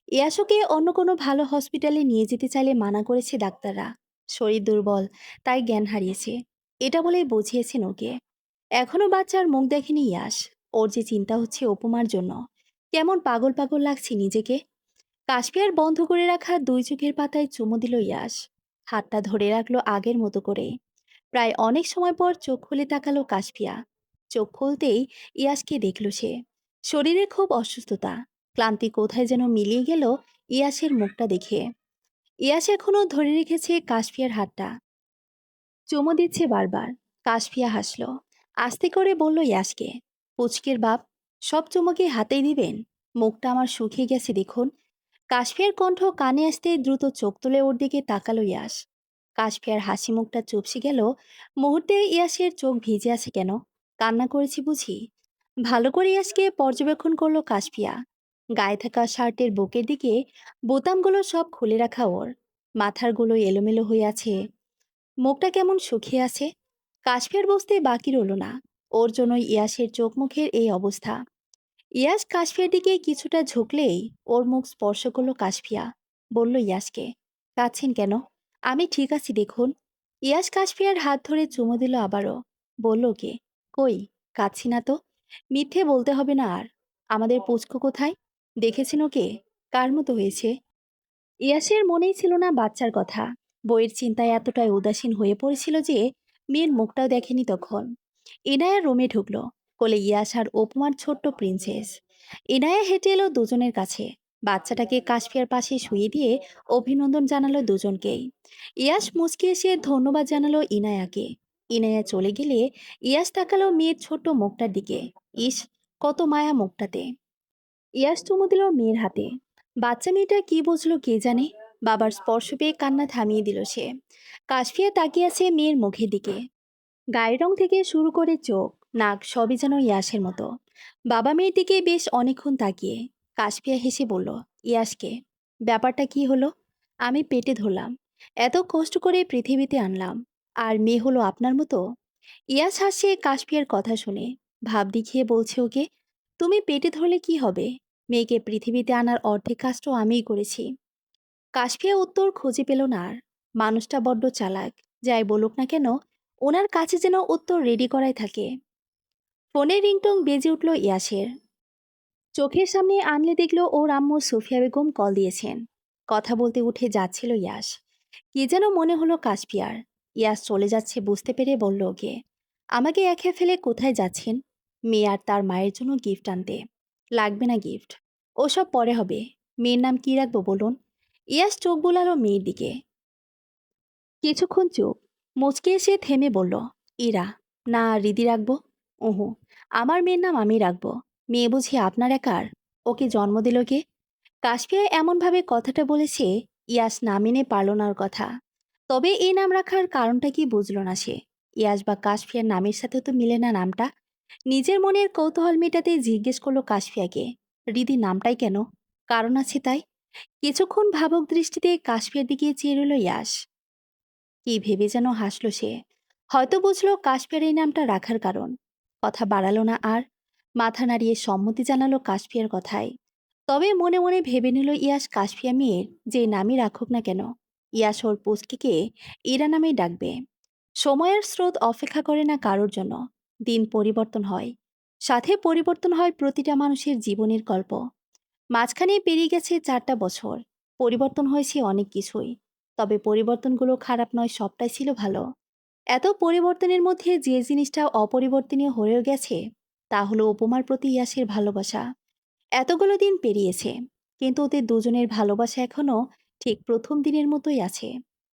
ইয়াসকে অন্য কোনো ভালো হসপিটালে নিয়ে যেতে চাইলে মানা করেছে ডাক্তাররা। শরীর দুর্বল, তাই জ্ঞান হারিয়েছে। এটা বলেই বুঝিয়েছেন ওকে। এখনো বাচ্চার মুখ দেখেনি ইয়াস। ওর যে চিন্তা হচ্ছে উপমার জন্য। কেমন পাগল পাগল লাগছে নিজেকে। কাশফিয়ার বন্ধ করে রাখা দুই চোখের পাতায় চুমু দিল ইয়াস। হাতটা ধরে রাখলো আগের মতো করে। প্রায় অনেক সময় পর চোখ খুলে তাকালো কাশফিয়া। চোখ খুলতেই ইয়াসকে দেখল সে। শরীরে খুব অসুস্থতা। ক্লান্তি কোথায় যেন মিলিয়ে গেল ইয়াসের মুখটা দেখে। ইয়াস এখনো ধরে রেখেছে কাশফিয়ার হাতটা। চুমু দিচ্ছে বারবার। কাশফিয়া হাসল। আস্তে করে বলল ইয়াসকে, পুচকের বাপ, সব চুমুকে হাতেই দিবেন? মুখটা আমার শুকিয়ে গেছে দেখুন। কাশফিয়ার কণ্ঠ কানে আসতে দ্রুত চোখ তুলে ওর দিকে তাকালো ইয়াস। কাশফিয়ার হাসি মুখটা চুপসে গেল। মুহূর্তে ইয়াসের চোখ ভিজে আছে কেন? কান্না করেছি বুঝি? ভালো করে ইয়াসকে পর্যবেক্ষণ করলো কাশফিয়া। গায়ে থাকা শার্টের বুকের দিকে বোতামগুলো সব খুলে রাখা ওর। মাথারগুলো এলোমেলো হয়ে আছে। মুখটা কেমন শুকিয়ে আছে। কাশফিয়ার বুঝতে বাকি রইল না। ওর জন্যই ইয়াসের চোখ মুখের এই অবস্থা। ইয়াস কাশফিয়ার দিকে কিছুটা ঝুঁকলেই ওর মুখ স্পর্শ করলো কাশফিয়া। বলল ইয়াসকে, কাঁদছেন কেন? আমি ঠিক আছি দেখুন। ইয়াস কাশফিয়ার হাত ধরে চুমু দিল আবারও। বলল কে? কই, কাঁদছি না তো। মিথ্যে বলতে হবে না আর। আমাদের পুচকু কোথায়? দেখেছেন ওকে? কার মতো হয়েছে? ইয়াসের মনেই ছিল না বাচ্চার কথা। বইয়ের চিন্তায় এতটাই উদাসীন হয়ে পড়েছিল যে মেয়ের মুখটাও দেখেনি তখন। ইনায়া রুমে ঢুকলো। কোলে ইয়াস আর উপমার ছোট্ট প্রিন্সেস। ইনায়া হেঁটে এলো দুজনের কাছে। বাচ্চাটাকে কাশফিয়ার পাশে শুয়ে দিয়ে অভিনন্দন জানালো দুজনকেই। ইয়াস মুচকি এসে ধন্যবাদ জানালো ইনায়াকে। ইনায়া চলে গেলে ইয়াস তাকালো মেয়ের ছোট্ট মুখটার দিকে। ইস, কত মায়া মুখটাতে। ইয়াস চুমু দিল মেয়ের হাতে। বাচ্চা মেয়েটা কি বুঝলো কে জানে। বাবার স্পর্শ পেয়ে কান্না থামিয়ে দিল সে। কাশফিয়া তাকিয়ে আছে মেয়ের মুখের দিকে। গায়ের রং থেকে শুরু করে চোখ, নাক সবই যেন ইয়াসের মতো। বাবা মেয়ের দিকে বেশ অনেকক্ষণ তাকিয়ে কাশফিয়া হেসে বলল, ইয়াসকে? ব্যাপারটা কি হলো? আমি পেটে ধরলাম, এত কষ্ট করে পৃথিবীতে আনলাম, আর মেয়ে হলো আপনার মতো? ইয়াস হাসে কাশফিয়ার কথা শুনে, ভাব দেখিয়ে বলছে ওকে, তুমি পেটে ধরলে কি হবে? মেয়েকে পৃথিবীতে আনার অর্ধেক কাজটাও আমিই করেছি। কাশফিয়া উত্তর খুঁজে পেল না আর। মানুষটা বড্ড চালাক, যাই বলুক না কেন, ওনার কাছে যেন উত্তর রেডি করাই থাকে। ফোনের রিংটং বেজে উঠল ইয়াসের। চোখের সামনে আনলে দেখলো ওর আম্মু সুফিয়া বেগম কল দিয়েছেন। কথা বলতে উঠে যাচ্ছিল ইয়াস। কি যেন মনে হলো কাশফিয়ার। ইয়াস চলে যাচ্ছে বুঝতে পেরে বলল ওকে, আমাকে একা ফেলে কোথায় যাচ্ছেন? মেয়ে আর তার মায়ের জন্য গিফট আনতে। লাগবে না গিফট, ওসব পরে হবে। মেয়ের নাম কি রাখবো বলুন? ইয়াস চোখ বুলালো মেয়ের দিকে। কিছুক্ষণ চুপ। মুচকে এসে থেমে বলল, ইরা। না রিদি রাখবো? ওহো, আমার মেয়ের নাম আমি রাখবো। মেয়ে বুঝি আপনার একার? ওকে জন্ম দিল কে? কাশফিয়া এমনভাবে কথাটা বলেছে, ইয়াস না মেনে পারল না ওর কথা। তবে এই নাম রাখার কারণটা কি বুঝল না সে। ইয়াস বা কাশফিয়ার নামের সাথে তো মিলে না নামটা। নিজের মনের কৌতূহল মেটাতে জিজ্ঞেস করলো কাশফিয়াকে, রিদি নামটাই কেন? কারণ আছে তাই। কিছুক্ষণ ভাবক দৃষ্টিতে কাশফিয়ার দিকে চেয়ে রইল ইয়াস। কি ভেবে যেন হাসলো সে। হয়তো বুঝলো কাশফিয়ার এই নামটা রাখার কারণ। কথা বাড়ালো না আর। মাথা নাড়িয়ে সম্মতি জানালো কাশফিয়ার কথায়। তবে মনে মনে ভেবে নিল ইয়াস কাশফিয়া মেয়ের যে নামই রাখুক না কেন, ইয়াস ওর পুষ্টিকে ইরা নামেই ডাকবে। সময়ের স্রোত অপেক্ষা করে না কারোর জন্য। দিন পরিবর্তন হয়, সাথে পরিবর্তন হয় প্রতিটা মানুষের জীবনের গল্প। মাঝখানে পেরিয়ে গেছে 4টা বছর। পরিবর্তন হয়েছে অনেক কিছুই। তবে পরিবর্তনগুলো খারাপ নয়, সবটাই ছিল ভালো। এত পরিবর্তনের মধ্যে যে জিনিসটা অপরিবর্তনীয় হয়েও গেছে, তা হলো উপমার প্রতি ইয়াসের ভালোবাসা। এতগুলো দিন পেরিয়েছে, কিন্তু ওদের দুজনের ভালোবাসা এখনো ঠিক প্রথম দিনের মতোই আছে।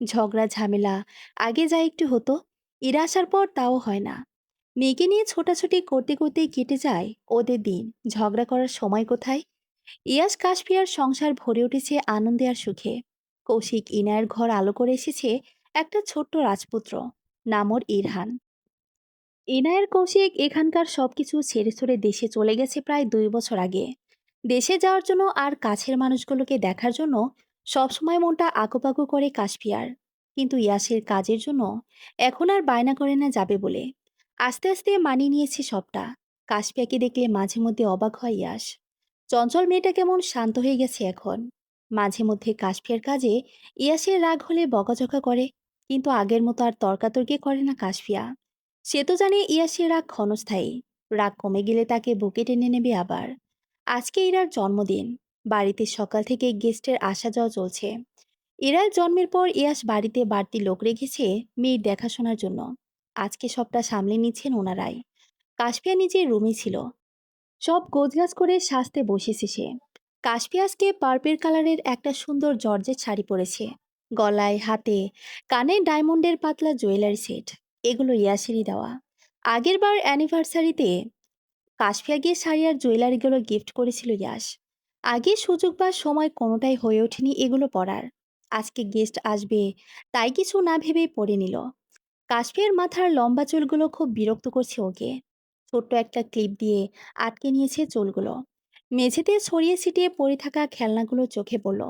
ঝগড়া ঝামেলা আগে যা একটু হতো, ইরা আসার পর তাও হয় না। মেয়েকে নিয়ে ছোটাছুটি করতে করতেই কেটে যায় ওদের দিন। ঝগড়া করার সময় কোথায়? ইয়াস কাশফিয়ার সংসার ভরে উঠেছে আনন্দে আর সুখে। কৌশিক ইনায়ের ঘর আলো করে এসেছে একটা ছোট্ট রাজপুত্র, নাম ওর ইরহান। ইনায়ের কৌশিক এখানকার সবকিছু ছেড়ে ছড়ে দেশে চলে গেছে প্রায় 2 বছর আগে। দেশে যাওয়ার জন্য আর কাছের মানুষগুলোকে দেখার জন্য সবসময় মনটা আকুপাকু করে কাশফিয়ার। কিন্তু ইয়াসের কাজের জন্য এখন আর বায়না করে না যাবে বলে। আস্তে আস্তে মানিয়ে নিয়েছে সবটা। কাশফিয়াকে দেখলে মাঝে মধ্যে অবাক হয় ইয়াস। চঞ্চল মেয়েটা কেমন শান্ত হয়ে গেছে এখন। মাঝে মধ্যে কাশফিয়ার কাজে ইয়াসের রাগ হলে বকাঝকা করে, কিন্তু আগের মতো আর তর্কাতর্কি করে না কাশফিয়া। সে তো জানে ইয়াসের রাগ ক্ষণস্থায়ী। রাগ কমে গেলে তাকে বুকে টেনে নেবে আবার। আজকে ইরার জন্মদিন। বাড়িতে সকাল থেকে গেস্টের আসা যাওয়া চলছে। ইরার জন্মের পর ইয়াস বাড়িতে বাড়তি লোক রেখেছে মেয়ের দেখাশোনার জন্য। আজকে সবটা সামলে নিচ্ছেন ওনারাই। কাশফিয়া নিজের রুমে ছিল, সব গোছগাছ করে সাজতে বসেছে সে। কাশপিয়াসকে পার্পেল কালারের একটা সুন্দর জর্জেট শাড়ি পরেছে। গলায় হাতে কানে ডায়মন্ডের পাতলা জুয়েলারি সেট। এগুলো ইয়াসেরই দেওয়া। আগের বার অ্যানিভার্সারিতে কাশফিয়া গিয়ে শাড়ি আর জুয়েলারিগুলো গিফট করেছিল ইয়াস। আগে সুযোগ বা সময় কোনোটাই হয়ে ওঠেনি এগুলো পরার। আজকে গেস্ট আসবে, তাই কিছু না ভেবেই পরে নিল। কাশ্মীর মাথার লম্বা চুলগুলো খুব বিরক্ত করছে ওকে। ছোট্ট একটা ক্লিপ দিয়ে আটকে নিয়েছে চুলগুলো। মেঝেতে ছড়িয়ে ছিটিয়ে পড়ে থাকা খেলনাগুলো চোখে পড়ল।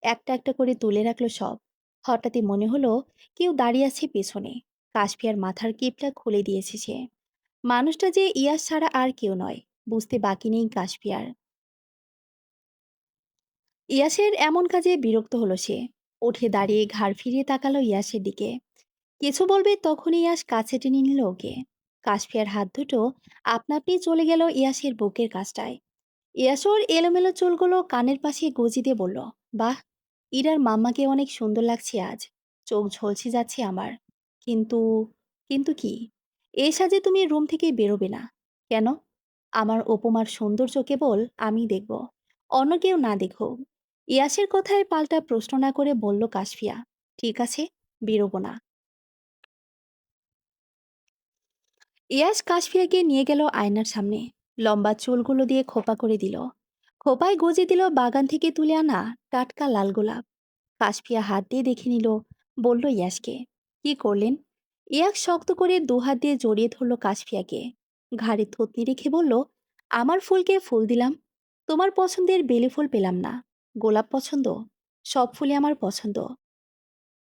একটা একটা করে তুলে রাখলো সব। হঠাৎই মনে হলো কেউ দাঁড়িয়ে আছে পেছনে। কাশফিয়ার মাথার ক্লিপটা খুলে দিয়েছে সে। মানুষটা যে ইয়াস ছাড়া আর কেউ নয়, বুঝতে বাকি নেই কাশফিয়ার। ইয়াসের এমন কাজে বিরক্ত হলো সে। উঠে দাঁড়িয়ে ঘাড় ফিরিয়ে তাকালো ইয়াসের দিকে। কিছু বলবে তখনই ইয়াস কাছে টেনে নিল ওকে। কাশফিয়ার হাত দুটো আপনা আপনি চলে গেল ইয়াসের বুকের কাছটায়। ইয়াসর এলোমেলো চুলগুলো কানের পাশে গজি দিয়ে বলল, বাহ, ইরার মাম্মাকে অনেক সুন্দর লাগছে আজ। চোখ ঝলসে যাচ্ছে আমার। কিন্তু কিন্তু কি? এই সাজে তুমি রুম থেকে বেরোবে না কেন? আমার উপমার সৌন্দর্য কেবল আমি দেখব, অন্য কেউ না দেখুক। ইয়াসের কথায় পাল্টা প্রশ্ন না করে বলল কাশফিয়া, ঠিক আছে, বেরোবো না। ইয়াস কাশফিয়াকে নিয়ে গেল আয়নার সামনে। লম্বা চুলগুলো দিয়ে খোপা করে দিল। খোপায় গজে দিল বাগান থেকে তুলে আনা টাটকা লাল গোলাপ। কাশফিয়া হাত দিয়ে দেখে নিল, বলল ইয়াসকে, কি করলেন? ইয়াস শক্ত করে দুহাত দিয়ে জড়িয়ে ধরল কাশফিয়াকে। ঘাড়ে থুতনি রেখে বলল, আমার ফুলকে ফুল দিলাম, তোমার পছন্দের বেলি ফুল পেলাম না। গোলাপ পছন্দ? সব ফুলই আমার পছন্দ।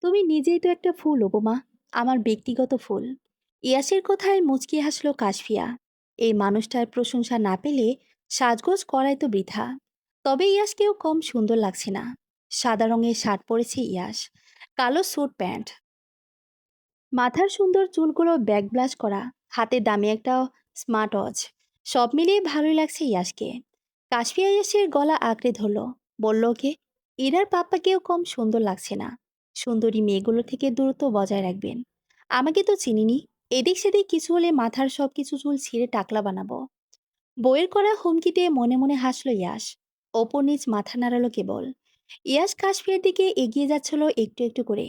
তুমি নিজেই তো একটা ফুল উপমা, আমার ব্যক্তিগত ফুল। ইয়াসের কথায় মুচকি হাসলো কাশফিয়া। এই মানুষটার প্রশংসা না পেলে সাজগোজ করাই তো বৃথা। তবে ইয়াসকেও কম সুন্দর লাগছে না। সাদা রঙের শার্ট পরেছে ইয়াস, কালো স্যুট প্যান্ট, মাথার সুন্দর চুলগুলো ব্যাক ব্লাশ করা, হাতে দামি একটা স্মার্ট ওয়াচ। সব মিলিয়ে ভালোই লাগছে ইয়াসকে। কাশফিয়া ইয়াসের গলা আঁকড়ে ধরল, বলল ওকে, ইরার পাপ্পাকেও কম সুন্দর লাগছে না। সুন্দরী মেয়েগুলো থেকে দূরত্ব বজায় রাখবেন। আমাকে তো চিনিনি, এদিক সেদিক কিছু হলে মাথার সব কিছু চুল ছিঁড়ে টাকলা বানাবো। বইয়ের করা হুমকিতে মনে মনে হাসল ইয়াস। ওপর নিচ মাথা নাড়ালো কেবল। ইয়াস কাশফিয়ার দিকে এগিয়ে যাচ্ছিল একটু একটু করে।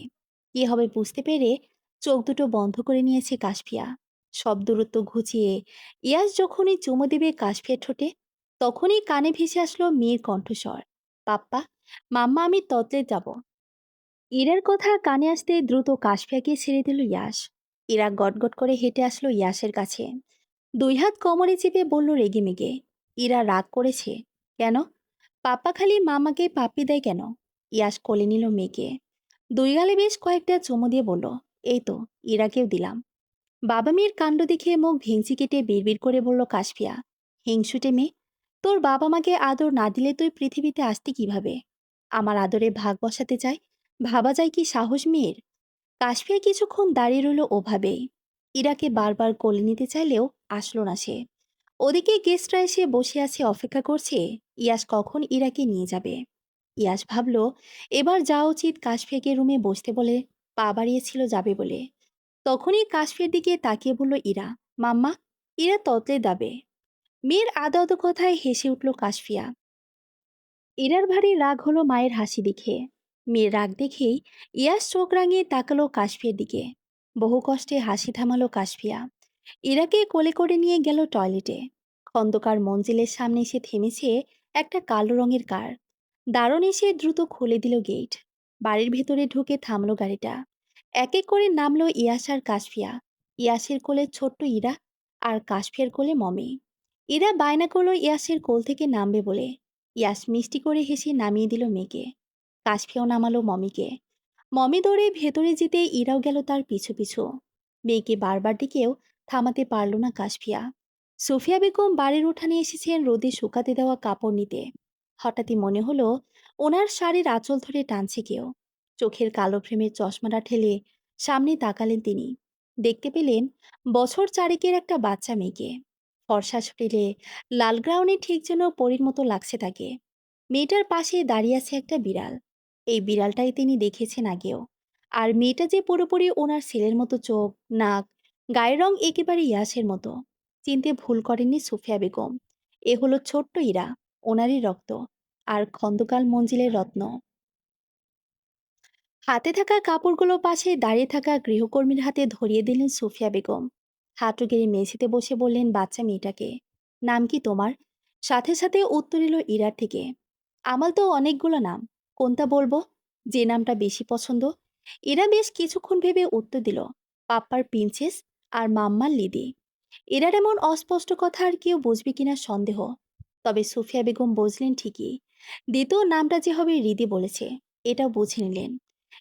কি হবে বুঝতে পেরে চোখ দুটো বন্ধ করে নিয়েছে কাশফিয়া। সব দূরত্ব ঘুচিয়ে ইয়াস যখনই চুমো দেবে কাশফিয়ার ঠোঁটে, তখনই কানে ভেসে আসলো মেয়ের কণ্ঠস্বর, পাপ্পা, মাম্মা আমি ততলে যাব। ইরার কথা কানে আসতে দ্রুত কাশফিয়াকে ছেড়ে দিল ইয়াস। ইরা গটগট করে হেঁটে আসলো ইয়াসের কাছে। দুই হাত কোমরে চেপে বলল রেগেমেগে, ইরা রাগ করেছে কেন? পাপ্পা খালি মামাকে পাপ্পি দেয় কেন? ইয়াস কোলে নিল মেয়েকে। দুই গালে বেশ কয়েকটা চুমু দিয়ে বলল, এই তো, ইরাকেও দিলাম। বাবা মেয়ের কাণ্ড দেখে মুখ ভেঙচি কেটে বিড়বিড় করে বলল কাশফিয়া, হিংসুটে মেয়ে, তোর বাবা মাকে আদর না দিলে তুই পৃথিবীতে আসতি কিভাবে? আমার আদরে ভাগ বসাতে চাই, ভাবা যায় কি সাহস মেয়ের? কাশফিয়া কিছুক্ষণ দাঁড়িয়ে রইল ওভাবেই। ইরাকে বারবার কোলে নিতে চাইলেও আসলো না সে। ওদিকে গেস্টরা এসে বসে আছে, অপেক্ষা করছে ইয়াস কখন ইরাকে নিয়ে যাবে। ইয়াস ভাবল এবার যাওয়া উচিত, কাশফিয়াকে রুমে বসতে বলে পা বাড়িয়েছিল যাবে বলে। তখনই কাশফিয়ার দিকে তাকিয়ে বলল ইরা, মাম্মা, ইরা ততলে দাবে। মেয়ের আদো আদো কথায় হেসে উঠল কাশফিয়া। ইরার ভারী রাগ হলো মায়ের হাসি দেখে। মেয়ের রাগ দেখেই ইয়াস চোখ রাঙিয়ে তাকালো কাশফিয়ার দিকে। বহু কষ্টে হাসি থামালো কাশফিয়া। ইরাকে কোলে করে নিয়ে গেল টয়লেটে। খন্দকার মঞ্জিলের সামনে এসে থেমেছে একটা কালো রঙের কার। দারুণ এসে দ্রুত খুলে দিল গেট। বাড়ির ভেতরে ঢুকে থামলো গাড়িটা। এক এক করে নামলো ইয়াস আর কাশফিয়া। ইয়াসের কোলে ছোট্ট ইরা, আর কাশফিয়ার কোলে মমি। ইরা বায়না করলো ইয়াসের কোল থেকে নামবে বলে। ইয়াস মিষ্টি করে হেসে নামিয়ে দিল মেয়েকে। কাশফিয়াও নামালো মমিকে। মমি দৌড়ে ভেতরে যেতে ইরাও গেল তার পিছু পিছু। মেয়েকে বারবার ডেকেও থামাতে পারল না কাশফিয়া। সুফিয়া বেগম বাড়ির উঠানে এসেছেন রোদে শুকাতে দেওয়া কাপড় নিতে। হঠাৎই মনে হলো ওনার শাড়ির আঁচল ধরে টানছে কেউ। চোখের কালো ফ্রেমের চশমাটা ঠেলে সামনে তাকালেন তিনি। দেখতে পেলেন বছর চারেকের একটা বাচ্চা মেয়েকে। ফর্সা শরীরে লাল গ্রাউনে ঠিক যেন পরীর মতো লাগছে তাকে। মেয়েটার পাশে দাঁড়িয়ে আছে একটা বিড়াল। এই বিড়ালটাই তিনি দেখেছেন আগেও। আর মেয়েটা যে পুরোপুরি ওনার ছেলের মতো চোখ, নাক, গায়ের রং একেবারে ইয়াসের মতো। চিনতে ভুল করেননি সুফিয়া বেগম। এ হলো ছোট্ট ইরা, ওনারই রক্ত, আর খন্দকার মঞ্জিলের রত্ন। হাতে থাকা কাপড়গুলো পাশে দাঁড়িয়ে থাকা গৃহকর্মীর হাতে ধরিয়ে দিলেন সুফিয়া বেগম। হাঁটু গেড়ে মেঝেতে বসে বললেন বাচ্চা মেয়েটাকে, নাম কি তোমার? সাথে সাথে উত্তর এলো ইরার থেকে, আমার তো অনেকগুলো নাম, কোনটা বলবো? যে নামটা বেশি পছন্দ। এরা বেশ কিছুক্ষণ ভেবে উত্তর দিল, পাপ্পার প্রিন্সেস আর মাম্মার লিদি। এরার এমন অস্পষ্ট কথা আর কেউ বুঝবে কিনা সন্দেহ। তবে সুফিয়া বেগম বুঝলেন ঠিকই। দ্বিতীয় নামটা যে হবে রিদি বলেছে, এটাও বুঝে নিলেন।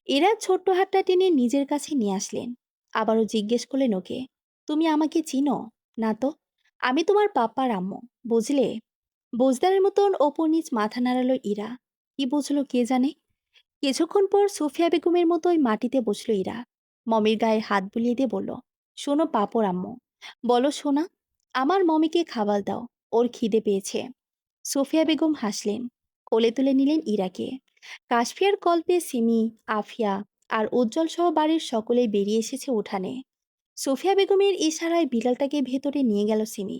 এরা ছোট্ট হাতটা টেনে নিজের কাছে নিয়ে আসলেন। আবারও জিজ্ঞেস করলেন ওকে, তুমি আমাকে চিনো? না তো, আমি তোমার পাপ্পার আম্মু, বুঝলে? বোজদারের মতন ওপর নিচ মাথা নাড়ালো ইরা। কি বুঝলো কে জানে। কিছুক্ষণ পর সুফিয়া বেগমের মতোই মাটিতে বসলো ইরা। মমির গায়ে হাত বুলিয়ে দিয়ে বলল, শোনো পাপর আম্মু, বলো সোনা, আমার মমিকে খাবার দাও, ওর খিদে পেয়েছে। সুফিয়া বেগম হাসলেন, কোলে তুলে নিলেন ইরাকে। কাশফিয়ার কল্পে সিমি, আফিয়া আর উজ্জ্বল সহ বাড়ির সকলেই বেরিয়ে এসেছে উঠানে। সুফিয়া বেগমের ইশারায় বিড়ালটাকে ভেতরে নিয়ে গেল সিমি।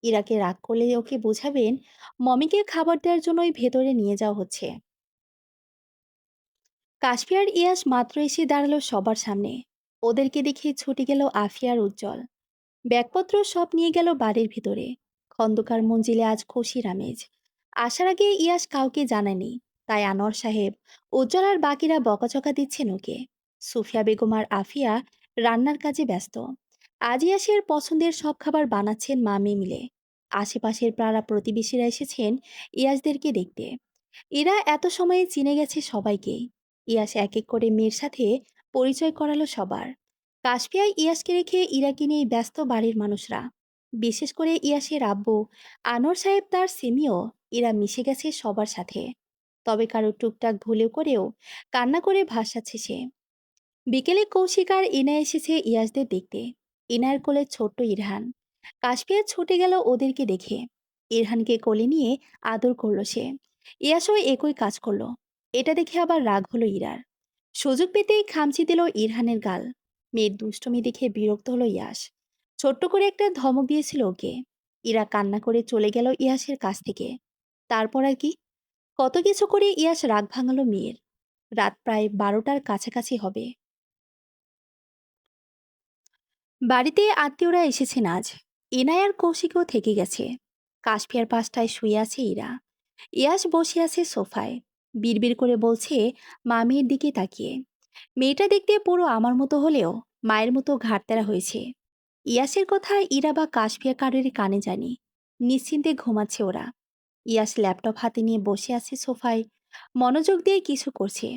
ইরাকে রাগ করলে ওকে বোঝাবেন মমিকে খাবার দেওয়ার জন্যই ভেতরে নিয়ে যাওয়া হচ্ছে। কাশফিয়ার ইয়াস মাত্র এসে দাঁড়ালো সবার সামনে। ওদেরকে দেখে ছুটে গেল আফিয়ার উজ্জ্বল। ব্যাগপত্র সব নিয়ে গেল বাড়ির ভিতরে। খন্দকার মঞ্জিলে আজ খুশির আমেজ। আসার আগে ইয়াস কাউকে জানায়নি, তাই আনোয়ার সাহেব, উজ্জ্বল আর বাকিরা বকাঝকা দিচ্ছেন ওকে। সুফিয়া বেগম আর আফিয়া রান্নার কাজে ব্যস্ত। আজ ইয়াসের পছন্দের সব খাবার বানাচ্ছেন মা মেয়ে মিলে। আশেপাশের পাড়া প্রতিবেশীরা এসেছেন ইয়াসদেরকে দেখতে। ইরা এত সময়ে চিনে গেছে সবাইকে। ইয়াস এক এক করে মেয়ের সাথে পরিচয় করালো সবার। কাশফিয়ায় ইয়াসকে রেখে ইরাকে নিয়ে ব্যস্ত বাড়ির মানুষরা। বিশেষ করে ইয়াসের আব্বু আনোয়ার সাহেব তার সিনিয়র। ইরা মিশে গেছে সবার সাথে। তবে কারো টুকটাক ভুলেও করেও কান্না করে ভাসাচ্ছে সে। বিকেলে কৌশিক আর ইনা এসেছে ইয়াসদের দেখতে। ইনার কোলে ছোট্ট ইরহান। কাশফিয়া ছুটে গেল ওদেরকে দেখে। ইরহানকে কোলে নিয়ে আদর করলো সে। ইয়াসও একই কাজ করলো। এটা দেখে আবার রাগ হলো ইরার। সুযোগ পেতেই খামচি দিল ইরহানের গাল। মেয়ের দুষ্টমি দেখে বিরক্ত হলো ইয়াস। ছোট্ট করে একটা ধমক দিয়েছিল ওকে। ইরা কান্না করে চলে গেল ইয়াসের কাছ থেকে। তারপর আর কি, কত কিছু করে ইয়াস রাগ ভাঙালো মেয়ের। রাত প্রায় 12টার কাছাকাছি হবে। বাড়িতে আত্মীয়রা এসেছেন আজ। ইনায় আর কৌশিকও থেকে গেছে। কাশফিয়ার পাশটায় শুয়ে আছে ইরা। ইয়াস বসে আছে সোফায়। বিড়বিড় করে বলছে মামির দিকে তাকিয়ে। মেয়েটা দেখতে পুরো আমার মতো হলেও মায়ের মতো ঘাড়তেরা হয়েছে। ইয়াসের কথা ইরা বা কাশফিয়া কারোরই কানে জানি। নিশ্চিন্তে ঘুমাচ্ছে ওরা। ইয়াস ল্যাপটপ হাতে নিয়ে বসে আছে সোফায়। মনোযোগ দিয়ে কিছু করছে।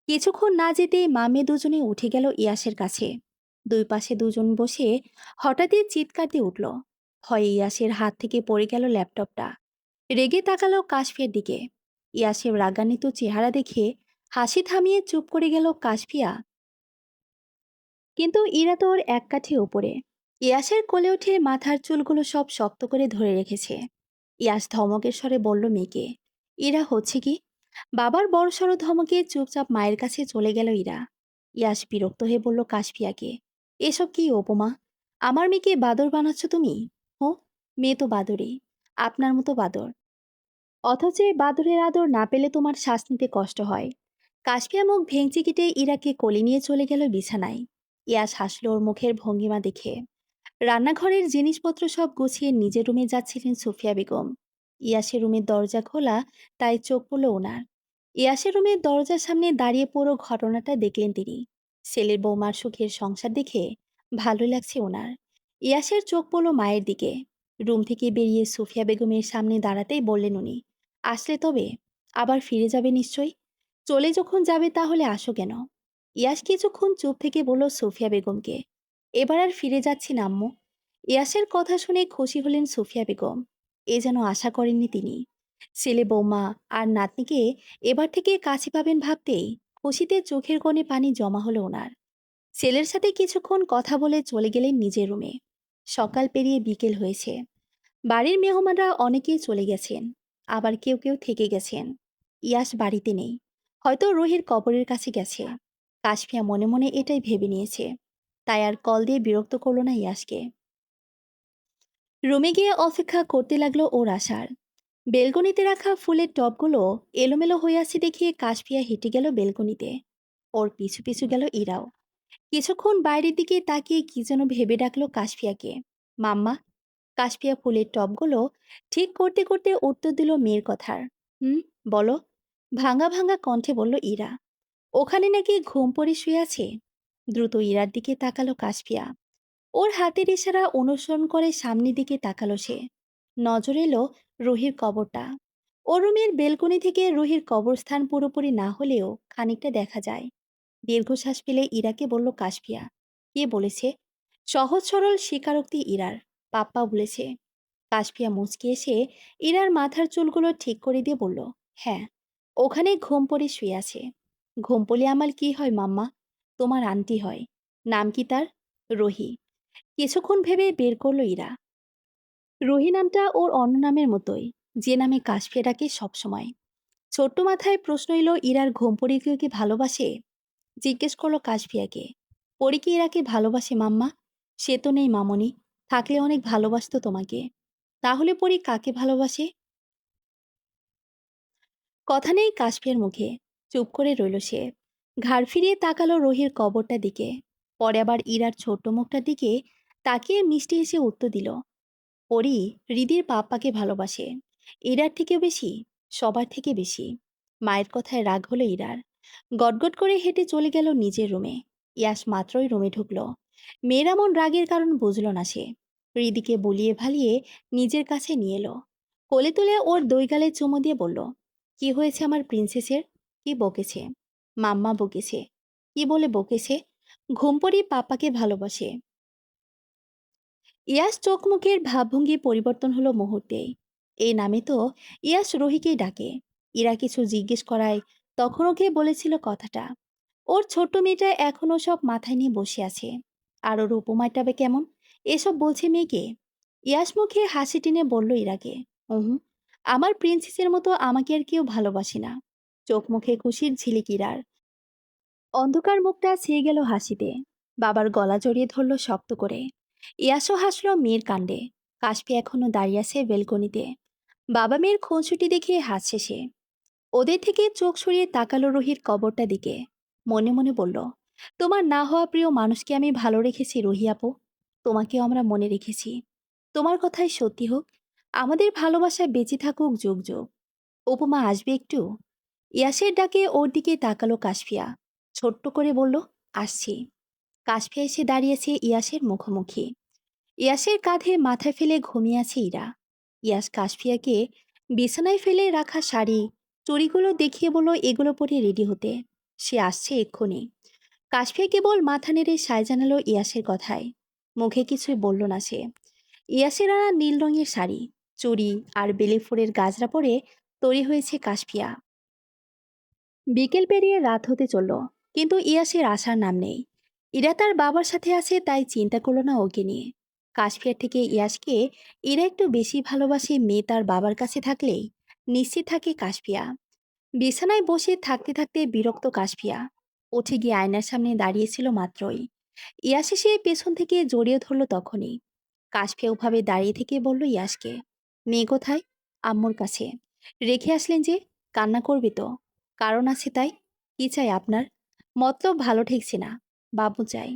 কিছুক্ষণ না যেতেই মা মেয়ে দুজনে উঠে গেল ইয়াসের কাছে। দুই পাশে দুজন বসে হঠাৎই চিৎকার দিয়ে উঠল। ভয়ে ইয়াসের হাত থেকে পড়ে গেল ল্যাপটপটা। রেগে তাকালো কাশফিয়ার দিকে। ইয়াসের রাগান্বিত চেহারা দেখে হাসি থামিয়ে চুপ করে গেল কাশফিয়া। কিন্তু ইরা তো ওর এক কাঠি ওপরে। ইয়াসের কোলে উঠে মাথার চুলগুলো সব শক্ত করে ধরে রেখেছে। ইয়াস ধমকের স্বরে বলল মেয়েকে। ইরা হচ্ছে কি? বাবার বড়সড় ধমকে চুপচাপ মায়ের কাছে চলে গেল ইরা। ইয়াস বিরক্ত হয়ে বলল কাশফিয়াকে, এসব কি উপমা? আমার মেয়েকে বাদর বানাচ্ছ তুমি? হো, মেয়ে তো বাদরই, আপনার মতো বাদর। অথচ এই বাদরের আদর না পেলে তোমার শ্বাস নিতে কষ্ট হয়। কাশফিয়া মুখ ভেঙচি কেটে ইরাকে কোলে নিয়ে চলে গেল বিছানায়। ইয়াস হাসল ওর মুখের ভঙ্গিমা দেখে। রান্নাঘরের জিনিসপত্র সব গুছিয়ে নিজের রুমে যাচ্ছিলেন সুফিয়া বেগম। ইয়াসের রুমের দরজা খোলা, তাই চোখ পড়ল ওনার। ইয়াসের রুমের দরজার সামনে দাঁড়িয়ে পুরো ঘটনাটা দেখলেন তিনি। ছেলের বৌমার সুখের সংসার দেখে ভালো লাগছে ওনার। ইয়াসের চোখ পড়ল মায়ের দিকে। রুম থেকে বেরিয়ে সুফিয়া বেগমের সামনে দাঁড়াতেই বললেন উনি, আসলে তবে আবার ফিরে যাবে নিশ্চয়ই। চলে যখন যাবে তাহলে আসো কেন? ইয়াস কিছুক্ষণ চুপ থেকে বলল সুফিয়া বেগমকে, এবার আর ফিরে যাচ্ছি না আম্মু। ইয়াসের কথা শুনে খুশি হলেন সুফিয়া বেগম। এ যেন আশা করেননি তিনি। ছেলে বৌমা আর নাতনিকে এবার থেকে কাছে পাবেন ভাবতেই খুশিতে চোখের কোণে পানি জমা হলো ওনার। ছেলের সাথে কিছুক্ষণ কথা বলে চলে গেলেন নিজের রুমে। সকাল পেরিয়ে বিকেল হয়েছে। বাড়ির মেহমানরা অনেকেই চলে গেছেন, আবার কেউ কেউ থেকে গেছেন। ইয়াস বাড়িতে নেই, হয়তো রোহির কবরের কাছে গেছে। কাশফিয়া মনে মনে এটাই ভেবে নিয়েছে। তাই আর কল দিয়ে বিরক্ত করলো না ইয়াসকে। রুমে গিয়ে অপেক্ষা করতে লাগলো ওর আসার। বেলকনিতে রাখা ফুলের টবগুলো এলোমেলো হয়ে আছে দেখে কাশফিয়া হেঁটে গেল বেলকনিতে। ওর পিছু পিছু গেল ইরাও। কিছুক্ষণ বাইরের দিকে তাকিয়ে কি যেন ভেবে ডাকলো কাশফিয়াকে, মাম্মা। কাশফিয়া ফুলের টবগুলো ঠিক করতে করতে উত্তর দিল মেয়ের কথার। হুম, বলো। ভাঙা ভাঙা কণ্ঠে বলল ইরা। ওখানে নাকি ঘুম পড়ে শুয়ে আছে। দ্রুত ইরার দিকে তাকালো কাশফিয়া। ওর হাতের ইশারা অনুসরণ করে সামনের দিকে তাকালো সে। নজর এলো রুহির কবরটা। ও রুমের বেলকনি থেকে রুহির কবরস্থান পুরোপুরি না হলেও খানিকটা দেখা যায়। দীর্ঘশ্বাস ফেলে ইরাকে বলল কাশফিয়া, কে বলেছে? সহজ সরল স্বীকারোক্তি ইরার। পাপ্পা বলেছে। কাশফিয়া মুচকি এসে ইরার মাথার চুলগুলো ঠিক করে দিয়ে বলল, হ্যাঁ, ওখানে ঘুম পড়ে শুয়ে আছে। ঘুম পড়লে আমার কি হয় মাম্মা? তোমার আন্টি হয়। নাম কি তার? রুহি। কিছুক্ষণ ভেবে বের করলো ইরা। রুহি নামটা ওর অন্য নামের মতোই, যে নামে কাশফিয়া ডাকে সবসময়। ছোট্ট মাথায় প্রশ্ন এলো, ইরার ঘুম পড়ে কেউ কি ভালোবাসে? জিজ্ঞেস করলো কাশফিয়াকে, পরি কি ইরাকে ভালোবাসে মাম্মা? সে তো নেই মামনি, থাকলে অনেক ভালোবাসতো তোমাকে। তাহলে পরি কাকে ভালোবাসে? কথা নেই কাশফিয়ার মুখে। চুপ করে রইল সে। ঘাড় ফিরিয়ে তাকালো রোহির কবরটা দিকে। পরে আবার ইরার ছোট্ট মুখটার দিকে তাকিয়ে মিষ্টি এসে উত্তর দিল, পরি হৃদির পাপ্পাকে ভালোবাসে। ইরার থেকে বেশি, সবার থেকে বেশি। মায়ের কথায় রাগ হলো ইরার। গটগট করে হেঁটে চলে গেল নিজের রুমে। ইয়াস মাত্রই রুমে ঢুকলো। মেয়ের এমন রাগের কারণ বুঝল না সে। হৃদিকে বলিয়ে ভালিয়ে নিজের কাছে নিয়ে এলো। কোলে তুলে ওর দই গালে চুমু দিয়ে বলল, কি হয়েছে আমার প্রিন্সেসের? কি বকেছে? মাম্মা বকেছে। কি বলে বকেছে? ঘুমপড়ি পাপাকে ভালোবাসে। ইয়াস চোখ মুখের ভাবভঙ্গি পরিবর্তন হলো মুহূর্তেই। এই নামে তো ইয়াস রুহিকেই ডাকে। ইরা কিছু জিজ্ঞেস করায় তখন ওকে বলেছিল কথাটা। ওর ছোট্ট মেয়েটা এখনো সব মাথায় নিয়ে বসে আছে। আর ওর উপমাটাবে কেমন? এসব বলছে মেয়েকে। ইয়াস মুখে হাসি টেনে বলল ইরাকে, হুম, আমার প্রিন্সেসের মতো আমাকে আর কেউ ভালোবাসে না। চোখ মুখে খুশির ঝিলিক ইরার। অন্ধকার মুখটা ছেয়ে গেল হাসিতে। বাবার গলা জড়িয়ে ধরল শক্ত করে। ইয়াসও হাসল মেয়ের কাণ্ডে। কাশফি এখনো দাঁড়িয়ে আছে বেলকনিতে। বাবা মেয়ের খুনসুটি দেখে হাসছে সে। ওদের থেকে চোখ সরিয়ে তাকালো রুহির কবরটা দিকে। মনে মনে বলল, তোমার না হওয়া প্রিয় মানুষকে আমি ভালো রেখেছি রুহি আপু। তোমাকেও আমরা মনে রেখেছি। তোমার কথাই সত্যি হোক। আমাদের ভালোবাসা বেঁচে থাকুক যুগ যুগ। উপমা আসবে একটু? ইয়াসের ডাকে ওর দিকে তাকালো কাশফিয়া। ছোট্ট করে বলল, আসছি। কাশফিয়া এসে দাঁড়িয়েছে ইয়াসের মুখোমুখি। ইয়াসের কাঁধে মাথা ফেলে ঘুমিয়ে আছে ইরা। ইয়াস কাশফিয়াকে বিছানায় ফেলে রাখা শাড়ি, চুড়িগুলো দেখিয়ে বলল এগুলো পরে রেডি হতে। সে আসছে এক্ষুনি। কাশফিয়া কেবল মাথা নেড়ে সায় জানালো ইয়াসের কথায়। মুখে কিছুই বলল না সে। ইয়াসের আনা নীল রঙের শাড়ি, চুড়ি আর বেলি ফুলের গাজরা পরে তৈরি হয়েছে কাশফিয়া। বিকেল পেরিয়ে রাত হতে চলল, কিন্তু ইয়াসের আসার নাম নেই। ইরা তার বাবার সাথে আছে তাই চিন্তা করলো না ওকে নিয়ে। কাশফিয়ার থেকে ইয়াসকে ইরা একটু বেশি ভালোবাসে মেয়ে তার বাবার কাছে থাকলেই নিশ্চিত থাকে কাশফিয়া। বিছানায় বসে থাকতে থাকতে বিরক্ত কাশফিয়া উঠে গিয়ে আয়নার সামনে দাঁড়িয়েছিল মাত্রই। ইয়াস এসে পেছন থেকে জড়িয়ে ধরল তখনই। কাশফিয়া ওভাবে দাঁড়িয়ে থেকে বলল ইয়াসকে, মেয়ে কোথায়? আম্মুর কাছে। রেখে আসলেন যে? কান্না করবে তো? কারণ আছে তাই। কি চাই আপনার? মতলব ভালো ঠেকছে না। বাবু চাই।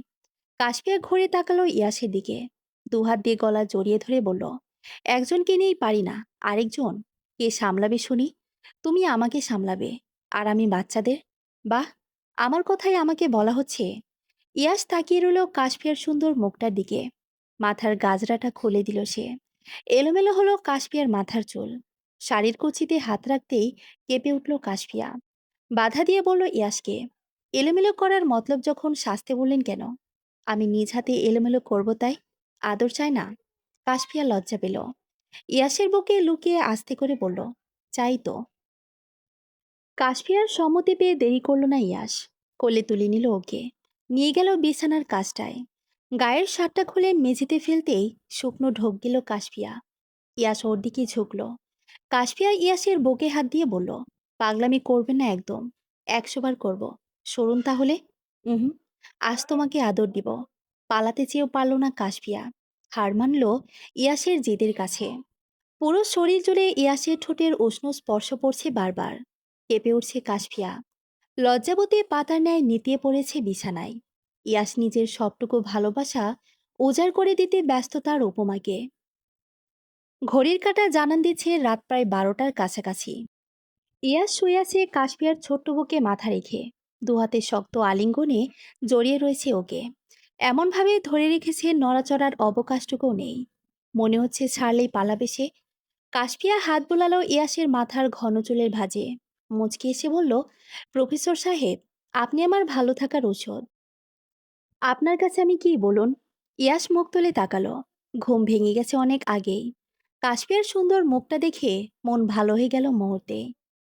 কাশফিয়া ঘুরে তাকালো ইয়াসের দিকে। দুহাত দিয়ে গলা জড়িয়ে ধরে বলল, একজনকে নিয়েই পারি না, আরেকজন কে সামলাবে শুনি? তুমি আমাকে সামলাবে, আর আমি বাচ্চাদের। বাহ, আমার কথাই আমাকে বলা হচ্ছে। ইয়াস তাকিয়ে রইল কাশফিয়ার সুন্দর মুখটার দিকে। মাথার গাজরাটা খুলে দিল সে। এলোমেলো হলো কাশফিয়ার মাথার চুল। শাড়ির কুচিতে হাত রাখতেই কেঁপে উঠল কাশফিয়া। বাধা দিয়ে বলল ইয়াসকে, এলোমেলো করার মতলব যখন শাস্তে বললেন কেন? আমি নিজ হাতে এলোমেলো করব তাই? আদর চাই না? কাশফিয়া লজ্জা পেল। ইয়াসের বুকে লুকিয়ে আস্তে করে বলল, চাই তো। কাশফিয়ার সম্মতি পেয়ে দেরি করল না ইয়াস। কোলে তুলে নিল ওকে। নিয়ে গেল বিছানার কাজটায়। গায়ের শার্টটা খুলে মেঝেতে ফেলতেই শুকনো ঢোক গেল কাশফিয়া। ইয়াস ওর দিকে ঝুঁকল। কাশফিয়া ইয়াসের বুকে হাত দিয়ে বলল, পাগলামি করবেন না একদম। 100 বার করব। সরুন তাহলে। হুম, আজ তোমাকে আদর দিব। পালাতে চেয়েও পারল না কাশফিয়া। হার মানল ইয়াসের জেদের কাছে। পুরো শরীর জুড়ে ইয়াসের ঠোঁটের উষ্ণ স্পর্শ পড়ছে বারবার। কেঁপে উঠছে কাশফিয়া। লজ্জাবতী পাতার ন্যায় নেতিয়ে পড়েছে বিছানায়। ইয়াস নিজের সবটুকু ভালোবাসা উজাড় করে দিতে ব্যস্ত তার উপমাকে। ঘড়ির কাঁটা জানান দিচ্ছে রাত প্রায় 12টার কাছাকাছি। ইয়াস শুয়ে আছে কাশফিয়ার ছোট্ট বুকে মাথা রেখে। দুহাতে শক্ত আলিঙ্গনে জড়িয়ে রয়েছে ওকে। এমনভাবে ধরে রেখেছে নড়াচড়ার অবকাশটুকুও নেই। মনে হচ্ছে ছাড়লেই পালাবে সে। কাশফিয়া হাত বোলালো ইয়াসের মাথার ঘন চুলের ভাঁজে। মুচকি এসে বলল, প্রফেসর সাহেব, আপনি আমার ভালো থাকার ঔষধ। আপনার কাছে আমি কি বলুন? ইয়াস মুখ তুলে তাকালো। ঘুম ভেঙে গেছে অনেক আগেই। কাশফিয়ার সুন্দর মুখটা দেখে মন ভালো হয়ে গেল মুহূর্তে।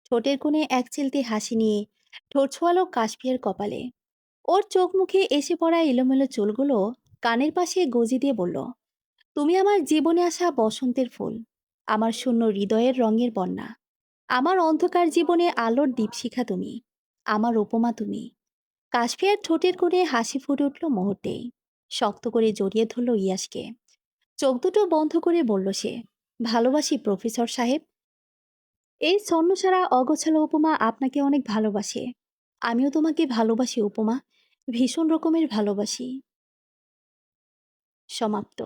ঠোঁটের কোণে এক চিলতে হাসি নিয়ে ঠোঁট ছোঁয়ালো কাশফিয়ার কপালে। ওর চোখ মুখে এসে পড়া এলোমেলো চুলগুলো কানের পাশে গজি দিয়ে বলল, তুমি আমার জীবনে আসা বসন্তের ফুল, আমার শূন্য হৃদয়ের রঙের বন্যা, আমার অন্ধকার জীবনে আলোর দীপশিখা তুমি, আমার উপমা তুমি। কাশফিয়ার ঠোঁটের কোণে হাসি ফুটে উঠল মুহূর্তেই। শক্ত করে জড়িয়ে ধরল ইয়াসকে। চোখ দুটো বন্ধ করে বলল সে, ভালোবাসি প্রফেসর সাহেব। এই ছন্নসারা অগোছালো উপমা আপনাকে অনেক ভালোবাসে। আমিও তোমাকে ভালোবাসি উপমা, ভীষণ রকমের ভালোবাসি। সমাপ্ত।